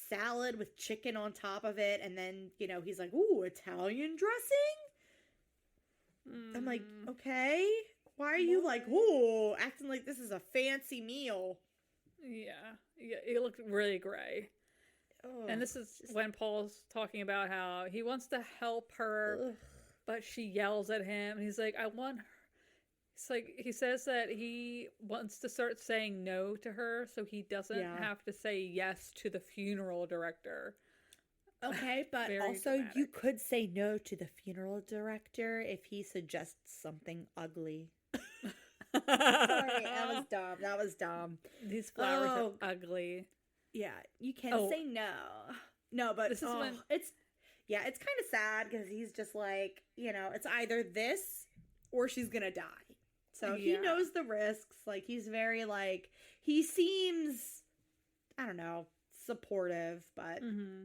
salad with chicken on top of it. And then, he's like, ooh, Italian dressing? I'm like, okay. Why are you like, ooh, acting like this is a fancy meal? Yeah, it looked really gray. Oh, and this is when Paul's talking about how he wants to help her, but she yells at him. And he's like, I want her. It's like, he says that he wants to start saying no to her so he doesn't have to say yes to the funeral director. Okay, but also dramatic. You could say no to the funeral director if he suggests something ugly. Sorry, that was dumb. These flowers are ugly. Yeah, you can't say no. No, but this is when it's kind of sad because he's just like, it's either this or she's gonna die. So he knows the risks. Like, he's very like, he seems, I don't know, supportive, but. Mm-hmm.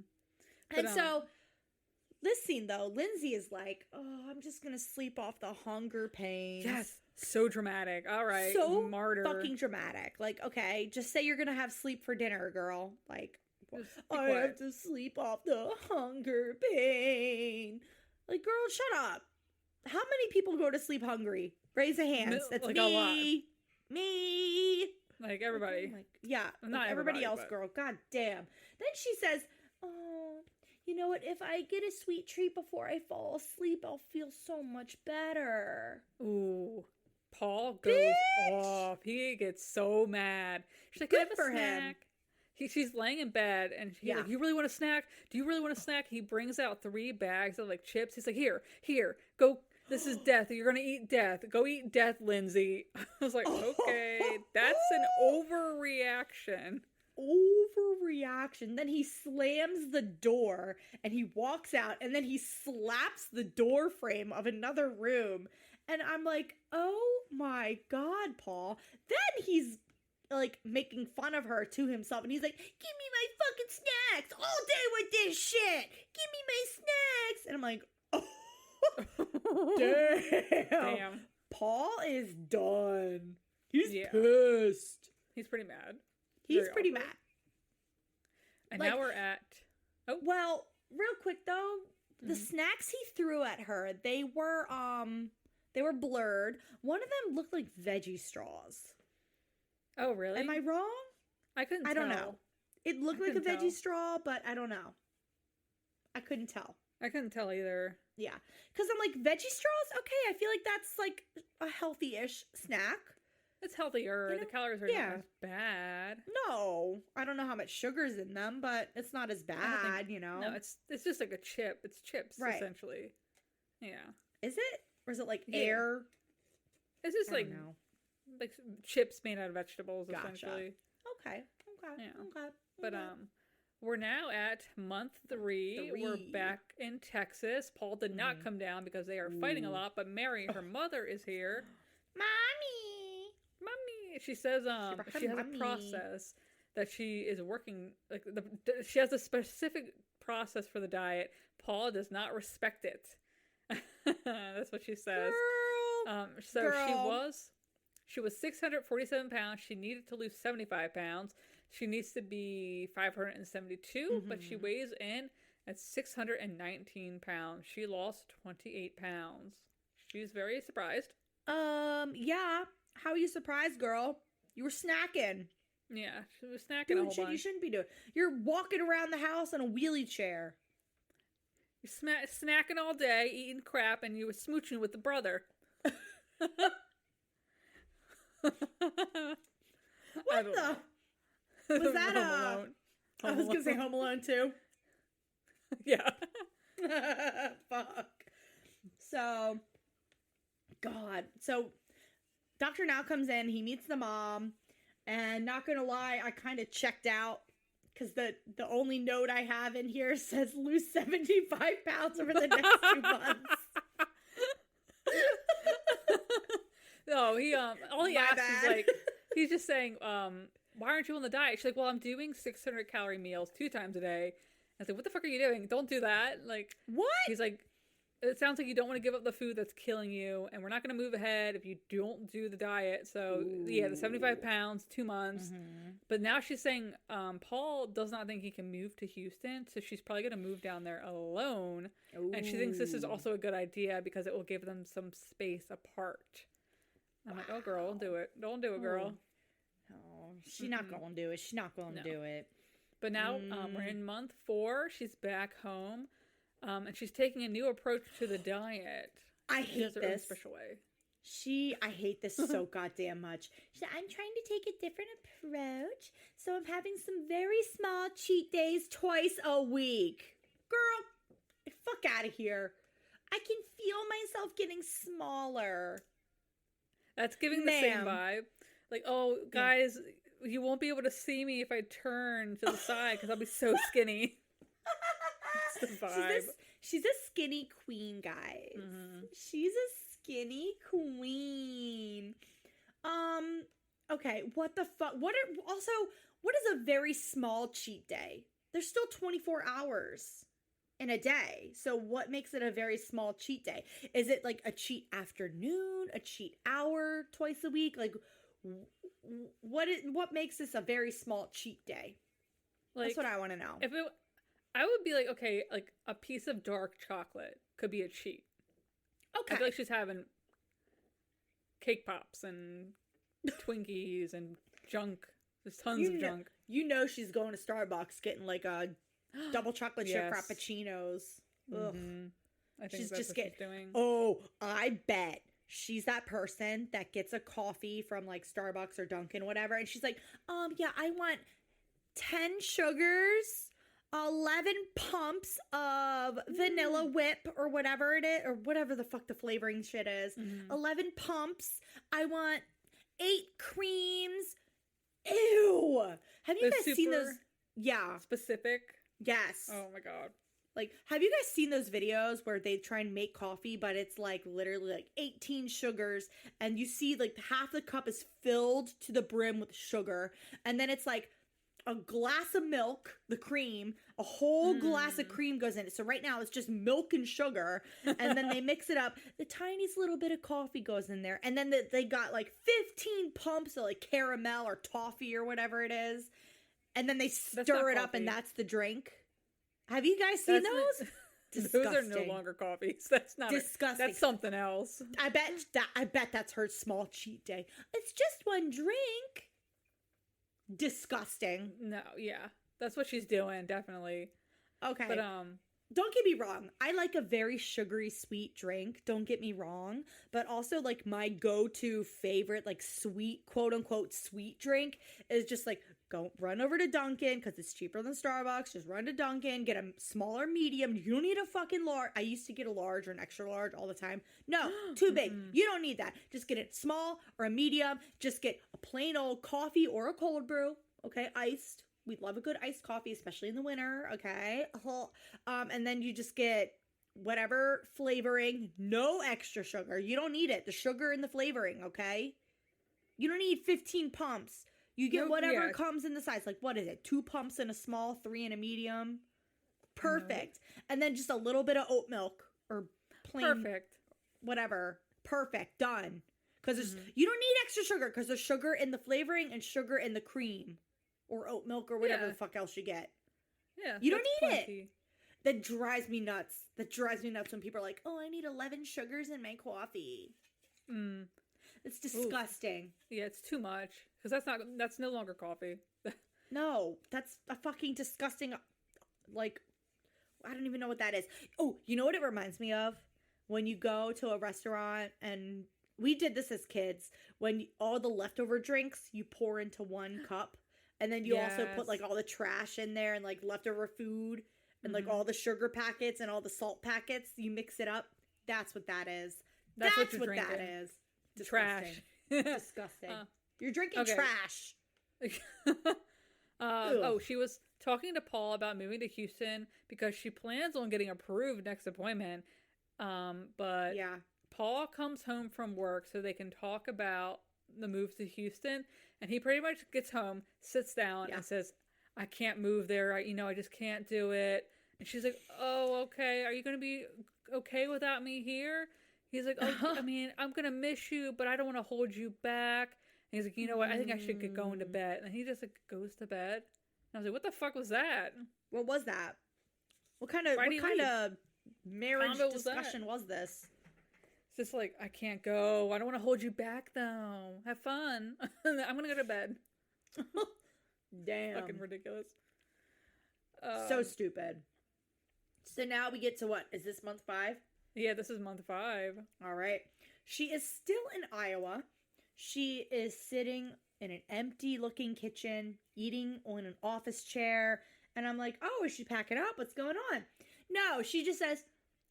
And so this scene though, Lindsey is like, "Oh, I'm just gonna sleep off the hunger pains." Yes, so dramatic. All right, So martyr. fucking dramatic. Like, okay, just say you're gonna have sleep for dinner, girl. Like, Just be I quiet. have to sleep off the hunger pain. Like, girl, shut up. How many people go to sleep hungry? Raise a hand. That's like me. a lot. Me. Like everybody. Like, yeah, Not like everybody else, but- girl. God damn. Then she says, "Oh, you know what? If I get a sweet treat before I fall asleep, I'll feel so much better." Ooh. Paul goes Bitch! off. He gets so mad. She's like, "Can I have a Good for him. snack?" She's laying in bed, and he's Yeah. like, "You really want a snack? Do you really want a snack?" He brings out 3 bags of like chips. He's like, "Here, go. This is death. You're gonna eat death. Go eat death, Lindsey." I was like, okay, that's an overreaction. Overreaction. Then he slams the door and he walks out and then he slaps the door frame of another room. And I'm like, oh my God, Paul. Then he's like making fun of her to himself and he's like, "Give me my fucking snacks all day with this shit. Give me my snacks." And I'm like, oh, damn. Paul is done. He's pissed. He's pretty mad. He's Very pretty awkward. mad. And Like- now we're at. Oh, Well, real quick though, the snacks he threw at her, they were blurred. One of them looked like veggie straws. oh, really? Am I wrong? I couldn't. I don't tell. know. It looked I like a couldn't veggie tell. straw, but I don't know. I couldn't tell. I couldn't tell either. Yeah. Because I'm like, veggie straws? Okay, I feel like that's like a healthy-ish snack. It's healthier. You know, The calories are yeah. not as bad. No. I don't know how much sugar's in them, but it's not as I don't think- bad, you know? No, it's just like a chip. It's chips, Right. essentially. Yeah. Is it? Or is it like Yeah. air? It's just I like don't know. like chips made out of vegetables, Gotcha. essentially. Okay. Yeah. Okay. But okay. we're now at month 3. We're 3. back in Texas. Paul did not Mhm. come down because they are fighting a Ooh. lot, but Mary, her mother, is here. Mommy. Mommy, she says brought her she has mommy. a process that she is working like she has a specific process for the diet. Paul does not respect it. That's what she says. Girl. So Girl. she was 647 pounds. She needed to lose 75 pounds. She needs to be 572, but she Mhm. weighs in at 619 pounds. She lost 28 pounds. She's very surprised. Yeah. How are you surprised, girl? You were snacking. Yeah, she was snacking a Doing whole shit you bunch. shouldn't be doing. You're walking around the house in a wheelie chair. You're snacking all day, eating crap, and you were smooching with the brother. What the? Was that Home Alone. I was gonna say Home Alone too. Yeah. Fuck. So, God. So, Doctor Now comes in. He meets the mom, and not gonna lie, I kind of checked out because the only note I have in here says lose 75 pounds over the next 2 months. No, he all he My asks bad. is like he's just saying, why aren't you on the diet? She's like, well, I'm doing 600 calorie meals 2 times a day. I was like, what the fuck are you doing? Don't do that. Like, What? he's like, it sounds like you don't want to give up the food that's killing you, and we're not going to move ahead if you don't do the diet. So yeah, the 75 pounds, 2 months. Mm-hmm. But now she's saying Paul does not think he can move to Houston, so she's probably going to move down there alone. And she thinks this is also a good idea because it will give them some space apart. I'm like, oh, girl, don't do it. Don't do it, girl. Oh, she's not gonna do it. She's not gonna No. do it. But now we're in month 4. She's back home, and she's taking a new approach to the diet. I She does hate it her own this. special way. I hate this so goddamn much. She said, I'm trying to take a different approach, so I'm having some very small cheat days twice a week. Girl, fuck out of here. I can feel myself getting smaller. That's giving the same Ma'am. vibe. Like, oh, guys, you won't be able to see me if I turn to the side because I'll be so skinny. That's the vibe. She's a skinny queen, guys. Mhm. She's a skinny queen. Okay, what the fuck? What is a very small cheat day? There's still 24 hours. in a day. So what makes it a very small cheat day? Is it like a cheat afternoon, a cheat hour twice a week? Like what makes this a very small cheat day? Like, that's what I want to know. I would be like, okay, like a piece of dark chocolate could be a cheat. Okay. I feel like she's having cake pops and Twinkies and junk. There's tons of junk. You know she's going to Starbucks getting like a double chocolate chip Yes. frappuccinos. Ugh. I think She's that's just what she's doing. Oh, I bet she's that person that gets a coffee from like Starbucks or Dunkin', whatever, and she's like, yeah, I want 10 sugars, 11 pumps of vanilla whip or whatever it is, or whatever the fuck the flavoring shit is. 11 pumps. I want 8 creams. Ew. Have you guys seen those? Yeah. Specific? Yes. Oh my god. Like, have you guys seen those videos where they try and make coffee, but it's like literally like 18 sugars, and you see like half the cup is filled to the brim with sugar, and then it's like a glass of milk, the cream, a whole glass of cream goes in it. So right now it's just milk and sugar, and then they mix it up. The tiniest little bit of coffee goes in there, and then they got like 15 pumps of like caramel or toffee or whatever it is, and then they stir it up, and that's the drink. Have you guys seen those? Disgusting. Those are no longer coffees. That's not disgusting. That's something else. I bet that's her small cheat day. It's just one drink. Disgusting. No, yeah. That's what she's doing, definitely. Okay. But don't get me wrong. I like a very sugary sweet drink. Don't get me wrong. But also like my go-to favorite like sweet, quote unquote sweet drink is just like go run over to Dunkin' because it's cheaper than Starbucks. Just run to Dunkin', get a smaller medium. You don't need a fucking large. I used to get a large or an extra large all the time. No, too big. You don't need that. Just get it small or a medium. Just get a plain old coffee or a cold brew. Okay, iced. We love a good iced coffee, especially in the winter. Okay, and then you just get whatever flavoring. No extra sugar. You don't need it. The sugar and the flavoring. Okay, you don't need 15 pumps. You get whatever comes in the size. Like, what is it? 2 pumps in a small, 3 in a medium. Perfect. And then just a little bit of oat milk or plain. Perfect. Whatever. Perfect. Done. Because you don't need extra sugar because there's sugar in the flavoring and sugar in the cream or oat milk or whatever the fuck else you get. Yeah. You don't need it. That drives me nuts. That drives me nuts when people are like, oh, I need 11 sugars in my coffee. It's disgusting. Ooh. Yeah, it's too much. Because that's no longer coffee. No, that's a fucking disgusting, like, I don't even know what that is. Oh, you know what it reminds me of? When you go to a restaurant, and we did this as kids, when all the leftover drinks you pour into one cup, and then you also put like all the trash in there and like leftover food and like all the sugar packets and all the salt packets, you mix it up. That's what that is. That's what that is. Trash. Disgusting. You're drinking trash. She was talking to Paul about moving to Houston because she plans on getting approved next appointment. But Paul comes home from work so they can talk about the move to Houston, and he pretty much gets home, sits down, and says, "I can't move there. I just can't do it." And she's like, "Oh, okay. Are you going to be okay without me here?" He's like, "Oh, I mean, I'm going to miss you, but I don't want to hold you back." And he's like, "You know what? I think I should get going to bed." And he just like goes to bed. And I was like, "What the fuck was that? What was that? What kind of marriage discussion was this?" It's just like, "I can't go. I don't want to hold you back though. Have fun." I'm going to go to bed. Damn. Fucking ridiculous. So stupid. So now we get to what? Is this month 5? Yeah, this is month 5. All right. She is still in Iowa. She is sitting in an empty looking kitchen, eating on an office chair. And I'm like, oh, is she packing up? What's going on? No, she just says,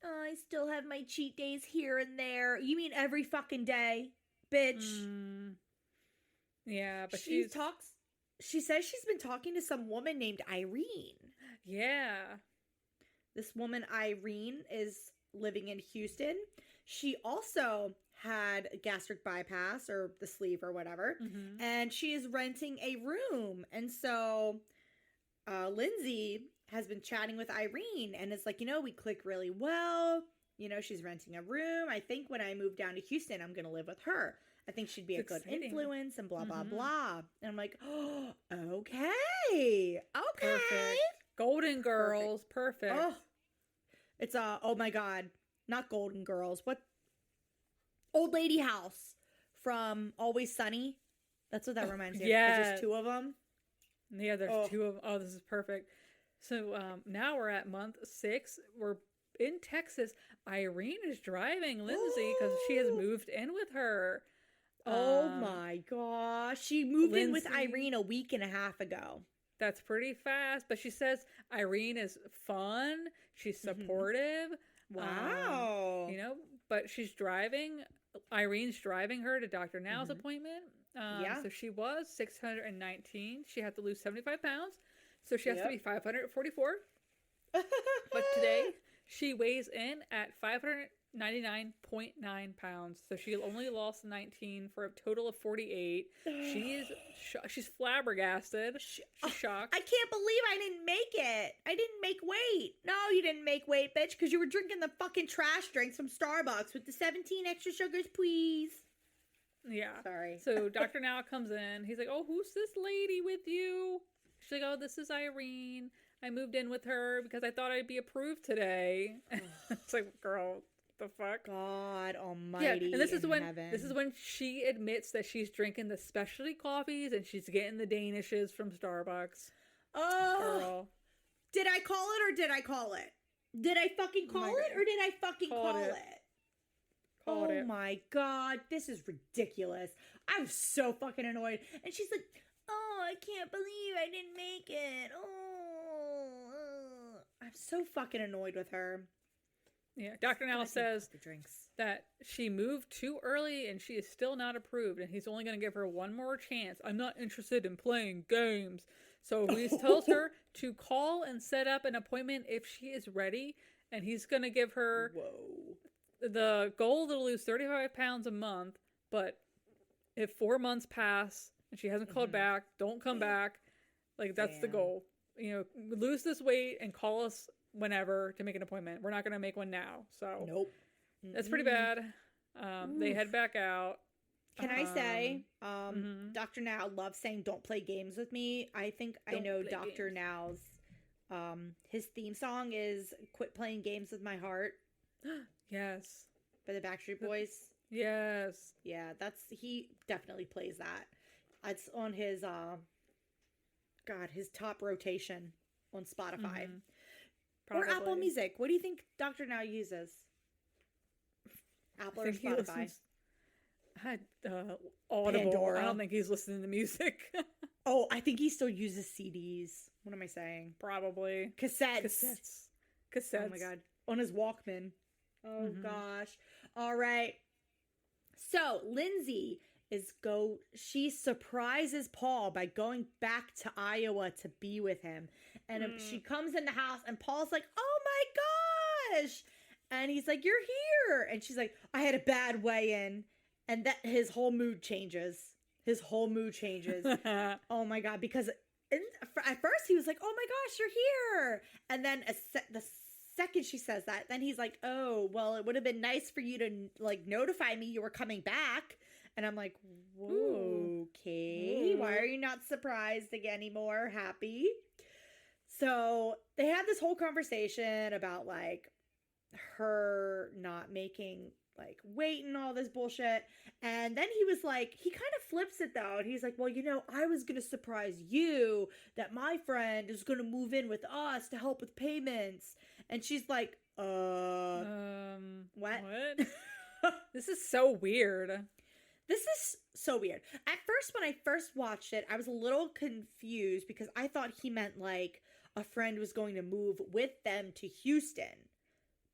oh, I still have my cheat days here and there. You mean every fucking day, bitch? Yeah, but she says she's been talking to some woman named Irene. Yeah. This woman, Irene, is living in Houston. She also had a gastric bypass or the sleeve or whatever, and she is renting a room. And so Lindsey has been chatting with Irene and is like, we click really well. She's renting a room. I think when I move down to Houston, I'm going to live with her. I think she'd be a good influence and blah, blah, blah. And I'm like, oh, okay. Perfect. Golden Girls. Perfect. Oh, it's oh my God. Not Golden Girls. What? Old Lady House from Always Sunny. That's what that reminds me of. Yeah. There's 2 of them. Yeah, there's 2 of them. Oh, this is perfect. So now we're at month 6. We're in Texas. Irene is driving Lindsey because she has moved in with her. Oh my gosh. She moved in with Lindsey. Irene a week and a half ago. That's pretty fast. But she says Irene is fun. She's supportive. Wow. But she's driving. Irene's driving her to Dr. Now's appointment. So she was 619. She had to lose 75 pounds. So she has to be 544. But today she weighs in at 599.9 pounds. So she only lost 19 for a total of 48. She's flabbergasted. She's shocked. I can't believe I didn't make it. I didn't make weight. No, you didn't make weight, bitch, because you were drinking the fucking trash drinks from Starbucks with the 17 extra sugars, please. Yeah. Sorry. So Dr. Now comes in. He's like, oh, who's this lady with you? She's like, oh, this is Irene. I moved in with her because I thought I'd be approved today. It's like, girl, the fuck? God almighty. Yeah, and this is heaven. when she admits that she's drinking the specialty coffees and she's getting the Danishes from Starbucks. Oh. Girl. Did I call it or did I call it? Did I fucking call it or did I fucking call it? Called it. Oh my God, this is ridiculous. I was so fucking annoyed. And she's like, oh, I can't believe I didn't make it. I'm so fucking annoyed with her. Yeah, Dr. Now says that she moved too early and she is still not approved and he's only going to give her one more chance. I'm not interested in playing games. So he tells her to call and set up an appointment if she is ready, and he's going to give her the goal to lose 35 pounds a month, but if 4 months pass and she hasn't called back, don't come back. Like, that's the goal. Lose this weight and call us whenever to make an appointment. We're not going to make one now. So nope. That's pretty bad. They head back out. Can I say, Dr. Now loves saying, don't play games with me. I think I know Dr. Now's, his theme song is Quit Playing Games with My Heart. Yes. By the Backstreet Boys. Yes. Yeah, he definitely plays that. It's on his, his top rotation on Spotify. Or Apple Music. What do you think Dr. Now uses? Apple or Spotify? Audible. Pandora. I don't think he's listening to music. Oh, I think he still uses CDs. What am I saying? Probably. Cassettes. Oh my God. On his Walkman. Oh gosh. All right. So Lindsey she surprises Paul by going back to Iowa to be with him. And she comes in the house and Paul's like, oh my gosh. And he's like, you're here. And she's like, I had a bad weigh-in. And that his whole mood changes. Oh my God. Because at first he was like, oh my gosh, you're here. And then the second she says that, then he's like, oh, well, it would have been nice for you to notify me you were coming back. And I'm like, whoa, okay. Why are you not surprised anymore? Happy? So they had this whole conversation about her not making weight and all this bullshit. And then he was like, he kind of flips it though. And he's like, well, I was going to surprise you that my friend is going to move in with us to help with payments. And she's like, what? This is so weird. This is so weird. At first, when I first watched it, I was a little confused because I thought he meant a friend was going to move with them to Houston.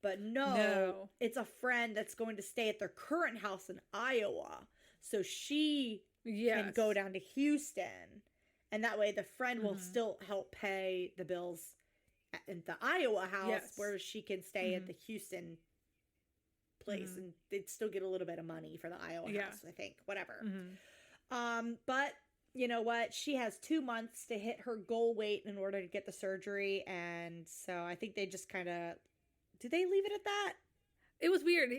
But no, it's a friend that's going to stay at their current house in Iowa. So she can go down to Houston. And that way the friend will still help pay the bills in the Iowa house where she can stay at the Houston place and they'd still get a little bit of money for the Iowa house, I think. Whatever. But you know what? She has 2 months to hit her goal weight in order to get the surgery. And so I think they just kind of, do they leave it at that? It was weird.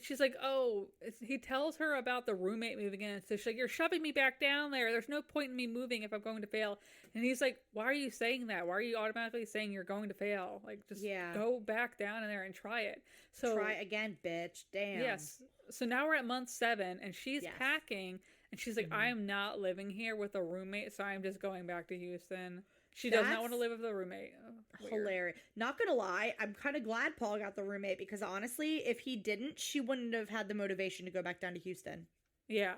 She's like, oh, he tells her about the roommate moving in. So she's like, you're shoving me back down there. There's no point in me moving if I'm going to fail. And he's like, why are you saying that? Why are you automatically saying you're going to fail? Like, just go back down in there and try it. So try again, bitch. Damn. Yes. So now we're at month 7 and she's packing and she's like, I am not living here with a roommate. So I'm just going back to Houston. She does not want to live with a roommate. Oh, hilarious. Not gonna lie, I'm kind of glad Paul got the roommate because honestly, if he didn't, she wouldn't have had the motivation to go back down to Houston. Yeah.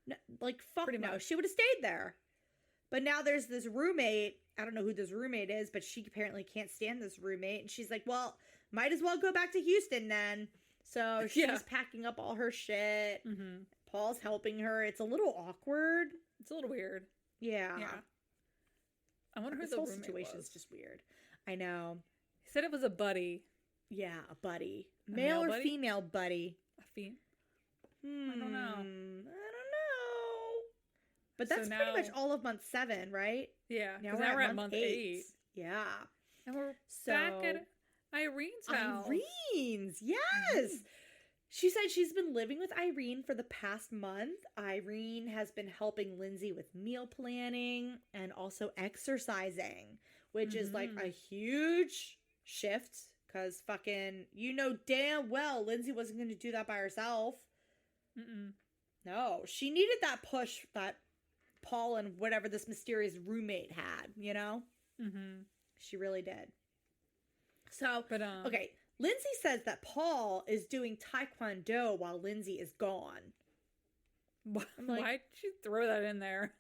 No, like, fuck no. She would have stayed there. But now there's this roommate. I don't know who this roommate is, but she apparently can't stand this roommate. And she's like, well, might as well go back to Houston then. So she's packing up all her shit. Mm-hmm. Paul's helping her. It's a little awkward. It's a little weird. Yeah. I wonder who this the whole roommate situation was. is just weird. I know. He said it was a buddy. Yeah, a buddy. Male or buddy? Female buddy? A I don't know. But that's pretty much all of month 7, right? Yeah. Now we're at month 8. Yeah. And we're back at Irene's house. Irene's, yes. Mm-hmm. She said she's been living with Irene for the past month. Irene has been helping Lindsey with meal planning and also exercising, which is like a huge shift because fucking, you know damn well Lindsey wasn't going to do that by herself. No, she needed that push that Paul and whatever this mysterious roommate had, you know? She really did. So, okay. Lindsey says that Paul is doing taekwondo while Lindsey is gone. Like, why'd she throw that in there?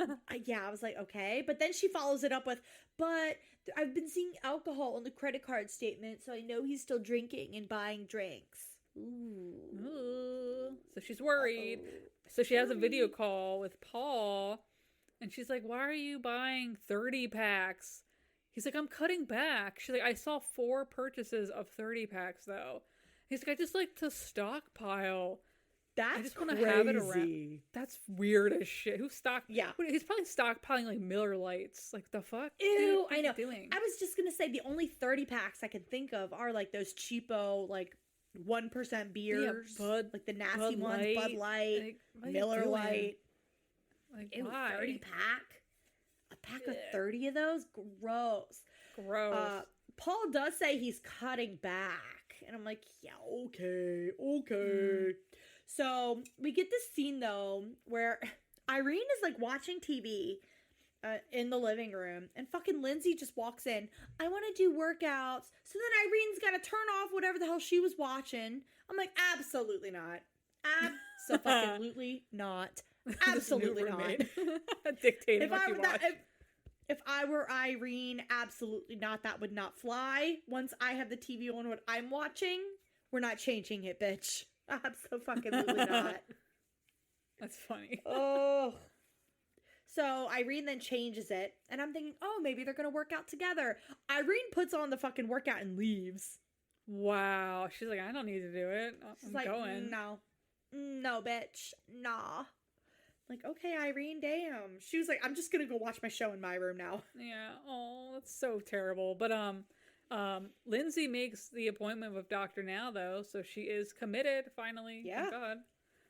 Yeah, I was like, okay. But then she follows it up with, but I've been seeing alcohol on the credit card statement, so I know he's still drinking and buying drinks. Ooh. So she's worried. So she has a video call with Paul, and she's like, why are you buying 30 packs? He's like, I'm cutting back. She's like, I saw 4 purchases of 30 packs, though. He's like, I just like to stockpile. I just want to have it around. That's weird as shit. He's probably stockpiling, like, Miller Lights. Like, the fuck? Ew, I know. Doing? I was just going to say, the only 30 packs I can think of are, like, those cheapo, like, 1% beers. Yeah, like, the nasty ones. Bud Light, like, Miller Light. Like, ew, why? 30 pack? A pack of 30 of those? Gross. Paul does say he's cutting back. And I'm like, yeah, okay. So we get this scene, though, where Irene is, like, watching TV in the living room. And fucking Lindsey just walks in. I want to do workouts. So then Irene's got to turn off whatever the hell she was watching. I'm like, absolutely not. Absolutely not. Absolutely not. Dictating what you watch. If I were Irene, absolutely not. That would not fly. Once I have the TV on what I'm watching, we're not changing it, bitch. Absolutely not. That's funny. Oh. So Irene then changes it, and I'm thinking, oh, maybe they're gonna work out together. Irene puts on the fucking workout and leaves. Wow. She's like, I don't need to do it. I'm like, going. No, bitch. Nah. Like, okay, Irene, damn. She was like, I'm just gonna go watch my show in my room now. Yeah. Oh, that's so terrible. But Lindsey makes the appointment with Dr. Now, though, so she is committed finally. Yeah. Thank God.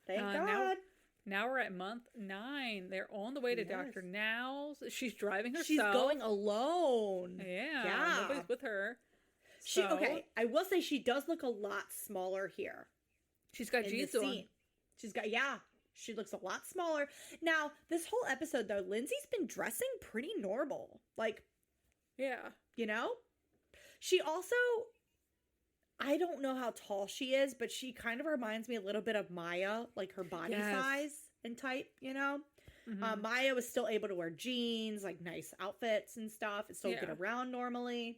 Thank God. Now we're at month 9. They're on the way to Dr. Now's. She's driving herself. She's going alone. Yeah. Nobody's with her. Okay, I will say she does look a lot smaller here. She's got jeans on. She looks a lot smaller. Now, this whole episode, though, Lindsey's been dressing pretty normal. Like, yeah. You know? She also, I don't know how tall she is, but she kind of reminds me a little bit of Maya, like her body size and type, you know? Maya was still able to wear jeans, like nice outfits and stuff, and still get around normally.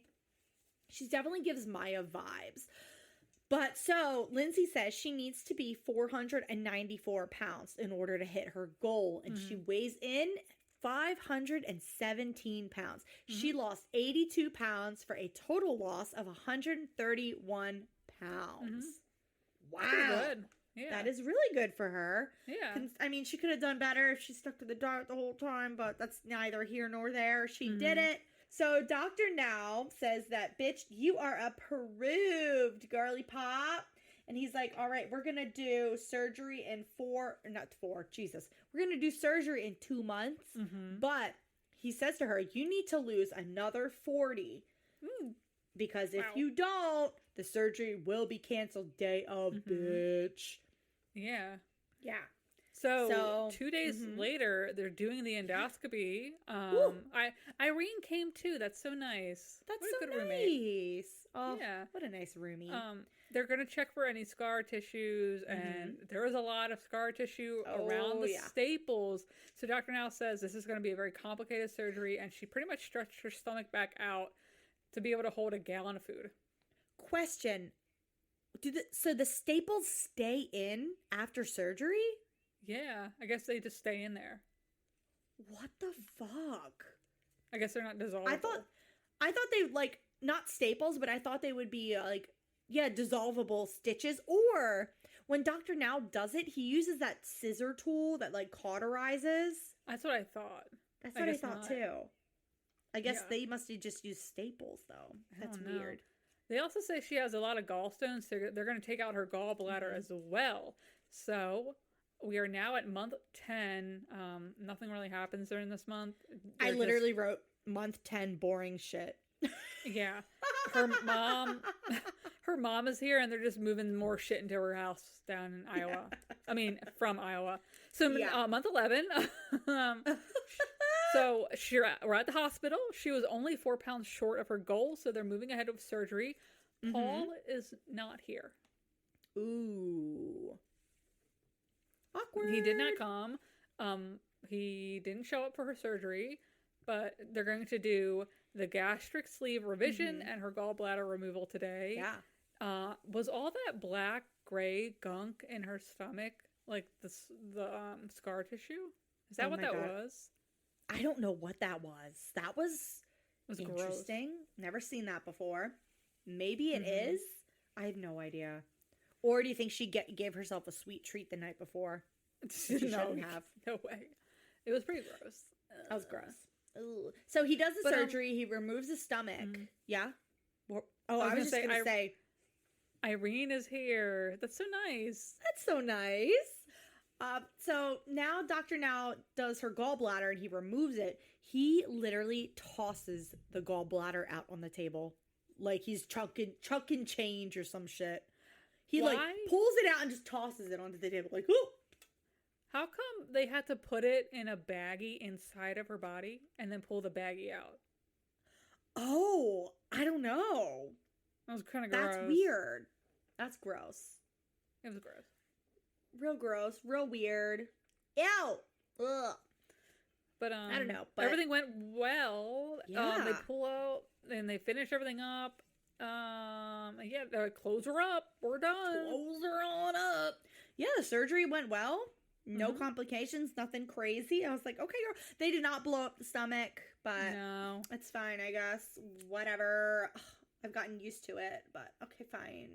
She definitely gives Maya vibes. But so Lindsey says she needs to be 494 pounds in order to hit her goal. And she weighs in 517 pounds. She lost 82 pounds for a total loss of 131 pounds. Wow. Pretty good. Yeah. That is really good for her. Yeah. I mean, she could have done better if she stuck to the diet the whole time, but that's neither here nor there. She did it. So Dr. Now says that, bitch, you are approved, girly pop. And he's like, all right, we're going to do surgery in we're going to do surgery in 2 months. But he says to her, you need to lose another 40. Because if you don't, the surgery will be canceled. Day of, bitch. Yeah. Yeah. So 2 days later, they're doing the endoscopy. Irene came too. That's so nice. That's what a so good nice. roommate. Oh, yeah. What a nice roomie. They're going to check for any scar tissues, and there is a lot of scar tissue around the staples. So Dr. Now says this is going to be a very complicated surgery, and she pretty much stretched her stomach back out to be able to hold a gallon of food. Question. So the staples stay in after surgery? Yeah, I guess they just stay in there. What the fuck? I guess they're not dissolvable. I thought they like not staples, but I thought they would be dissolvable stitches. Or when Dr. Now does it, he uses that scissor tool that like cauterizes. That's what I thought. That's what I thought too. I guess they must have just used staples though. That's weird. They also say she has a lot of gallstones, so they're going to take out her gallbladder as well. So we are now at month 10. Nothing really happens during this month. I literally wrote month 10 boring shit. Yeah. Her mom is here, and they're just moving more shit into her house down in Iowa. I mean, from Iowa. So month 11. So we're at the hospital. She was only 4 pounds short of her goal, so they're moving ahead with surgery. Paul is not here. Ooh. Awkward. He did not come. He didn't show up for her surgery, but they're going to do the gastric sleeve revision and her gallbladder removal today. Yeah. Was all that black, gray gunk in her stomach like the scar tissue? Is that what that was? I don't know what that was. That was interesting. Gross. Never seen that before. Maybe it is. I have no idea. Or do you think she gave herself a sweet treat the night before? She shouldn't have. No way. It was pretty gross. That was gross. Ooh. So he does the surgery. He removes his stomach. Yeah. I was just going to say. Irene is here. That's so nice. That's so nice. So now Dr. Now does her gallbladder and he removes it. He literally tosses the gallbladder out on the table. Like he's chucking change or some shit. He like pulls it out and just tosses it onto the table. Like, ooh. How come they had to put it in a baggie inside of her body and then pull the baggie out? Oh, I don't know. That was kind of gross. That's weird. That's gross. It was gross. Real gross. Real weird. Ew. Ugh. But I don't know. But everything went well. Yeah. They pull out and they finish everything up. The clothes are up. We're done. Clothes are on up. Yeah, the surgery went well. No complications, nothing crazy. I was like, okay, girl. They did not blow up the stomach, but no, it's fine, I guess. Whatever. I've gotten used to it, but okay, fine.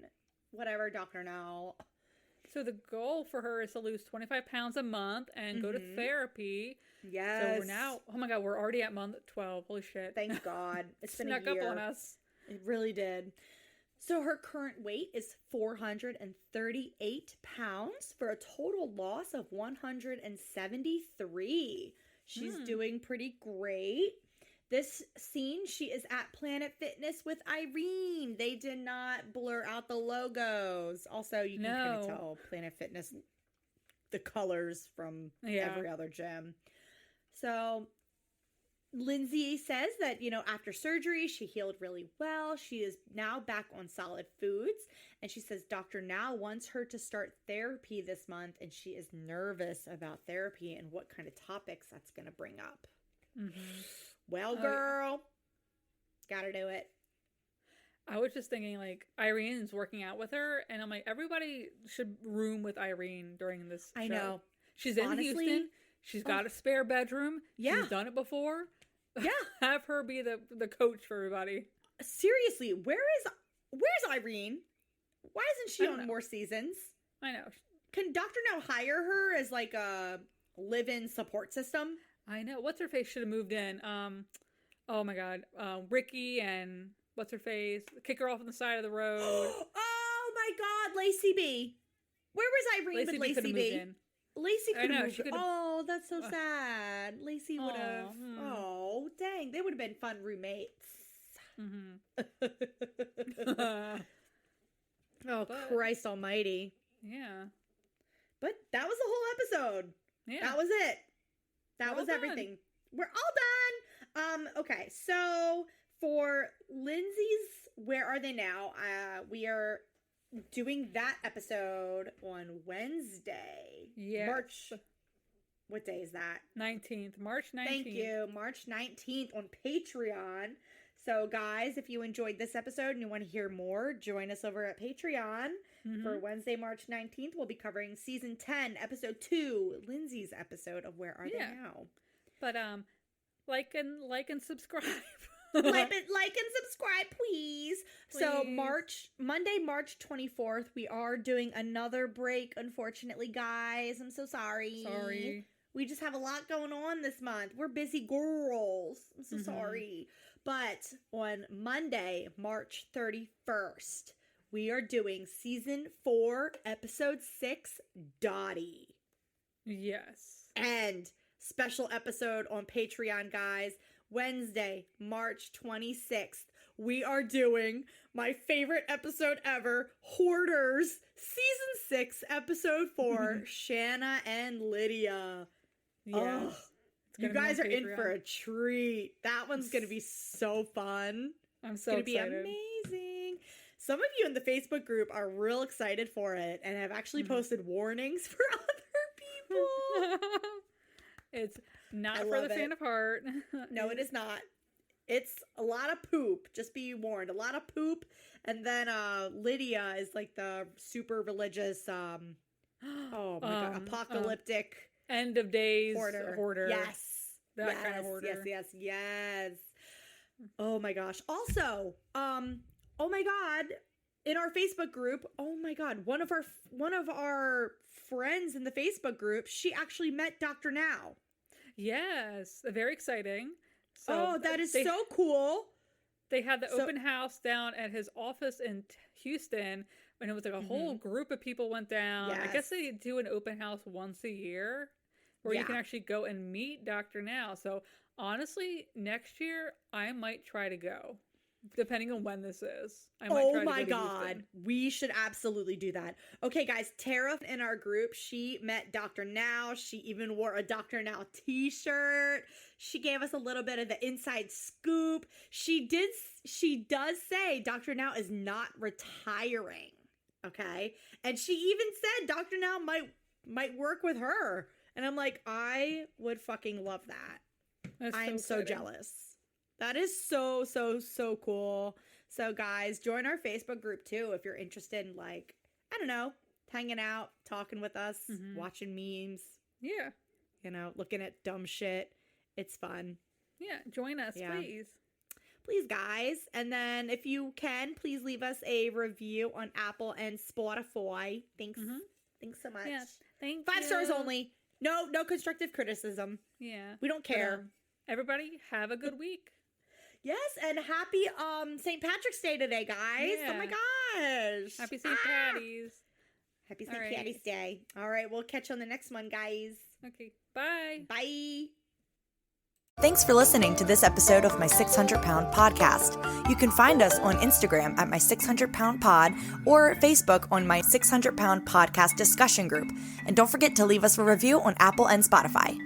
Whatever, Dr. Now. So the goal for her is to lose 25 pounds a month and go to therapy. Yes. So we're now, oh my God, we're already at month 12. Holy shit. Thank God. It's been a year. Snuck up on us. It really did. So her current weight is 438 pounds for a total loss of 173. She's doing pretty great. This scene, she is at Planet Fitness with Irene. They did not blur out the logos. Also, you can kind of tell Planet Fitness, the colors from every other gym. So Lindsey says that, after surgery, she healed really well. She is now back on solid foods. And she says Dr. Now wants her to start therapy this month. And she is nervous about therapy and what kind of topics that's going to bring up. Well, girl, gotta do it. I was just thinking, like, Irene's working out with her. And I'm like, everybody should room with Irene during this show. I know. She's in Houston. She's got a spare bedroom. Yeah. She's done it before. Yeah. Have her be the coach for everybody. Seriously, where's Irene? Why isn't she on more seasons? I know. Can Dr. Now hire her as like a live-in support system? I know. What's her face should have moved in. Oh my God. Ricky and what's her face? Kick her off on the side of the road. Oh my God, Lacey B. Where was Irene with Lacey B? Lacey could have moved. Oh, that's so sad. Lacey would have. Oh, dang. They would have been fun roommates. Oh, Christ almighty. Yeah. But that was the whole episode. Yeah. That was it. That was everything. We're all done. Okay, so for Lindsay's Where Are They Now? We are doing that episode on Wednesday. Yes. What day is that? 19th. March 19th. Thank you. March 19th on Patreon. So, guys, if you enjoyed this episode and you want to hear more, join us over at Patreon. For Wednesday, March 19th, we'll be covering Season 10, Episode 2, Lindsay's episode of Where Are They Now? But, like and subscribe. like and subscribe, please. So, Monday, March 24th, we are doing another break, unfortunately, guys. I'm so sorry. Sorry. We just have a lot going on this month. We're busy girls. I'm so sorry. But on Monday, March 31st, we are doing Season 4, Episode 6, Dottie. Yes. And special episode on Patreon, guys. Wednesday, March 26th, we are doing my favorite episode ever, Hoarders, Season 6, Episode 4, Shanna and Lydia. Yes. Oh, you guys are in for a treat. That one's going to be so fun. I'm so excited. It's going to be amazing. Some of you in the Facebook group are real excited for it and have actually posted warnings for other people. It's not for the faint of heart. No, it is not. It's a lot of poop. Just be warned. A lot of poop. And then Lydia is like the super religious, oh my God, apocalyptic end of days hoarder. Yes. That kind of hoarder. Yes. Oh my gosh. Also, oh my God, in our Facebook group, oh my God, one of our friends in the Facebook group, she actually met Dr. Now. Yes. Very exciting. So that is so cool. They had the open house down at his office in Houston, and it was like a whole group of people went down. Yes. I guess they do an open house once a year where you can actually go and meet Dr. Now. So honestly, next year I might try to go, depending on when this is. I might try to go to Houston. We should absolutely do that. Okay, guys, Tara in our group, she met Dr. Now. She even wore a Dr. Now t-shirt. She gave us a little bit of the inside scoop. She does say Dr. Now is not retiring. Okay? And she even said Dr. Now might work with her. And I'm like, I would fucking love that. I'm so jealous. That is so, so, so cool. So, guys, join our Facebook group, too, if you're interested in, like, I don't know, hanging out, talking with us, watching memes. Yeah. You know, looking at dumb shit. It's fun. Yeah, join us, please. Please, guys. And then, if you can, please leave us a review on Apple and Spotify. Thanks. Thanks so much. Yeah, thank you. 5 stars only. No constructive criticism. Yeah. We don't care. Everybody, have a good week. Yes, and happy St. Patrick's Day today, guys. Yeah. Oh my gosh. Happy St. Patty's. Happy St. Patty's Day. All right, we'll catch you on the next one, guys. Okay, bye. Bye. Thanks for listening to this episode of My 600 Pound Podcast. You can find us on Instagram at My 600 Pound Pod or Facebook on My 600 Pound Podcast Discussion Group. And don't forget to leave us a review on Apple and Spotify.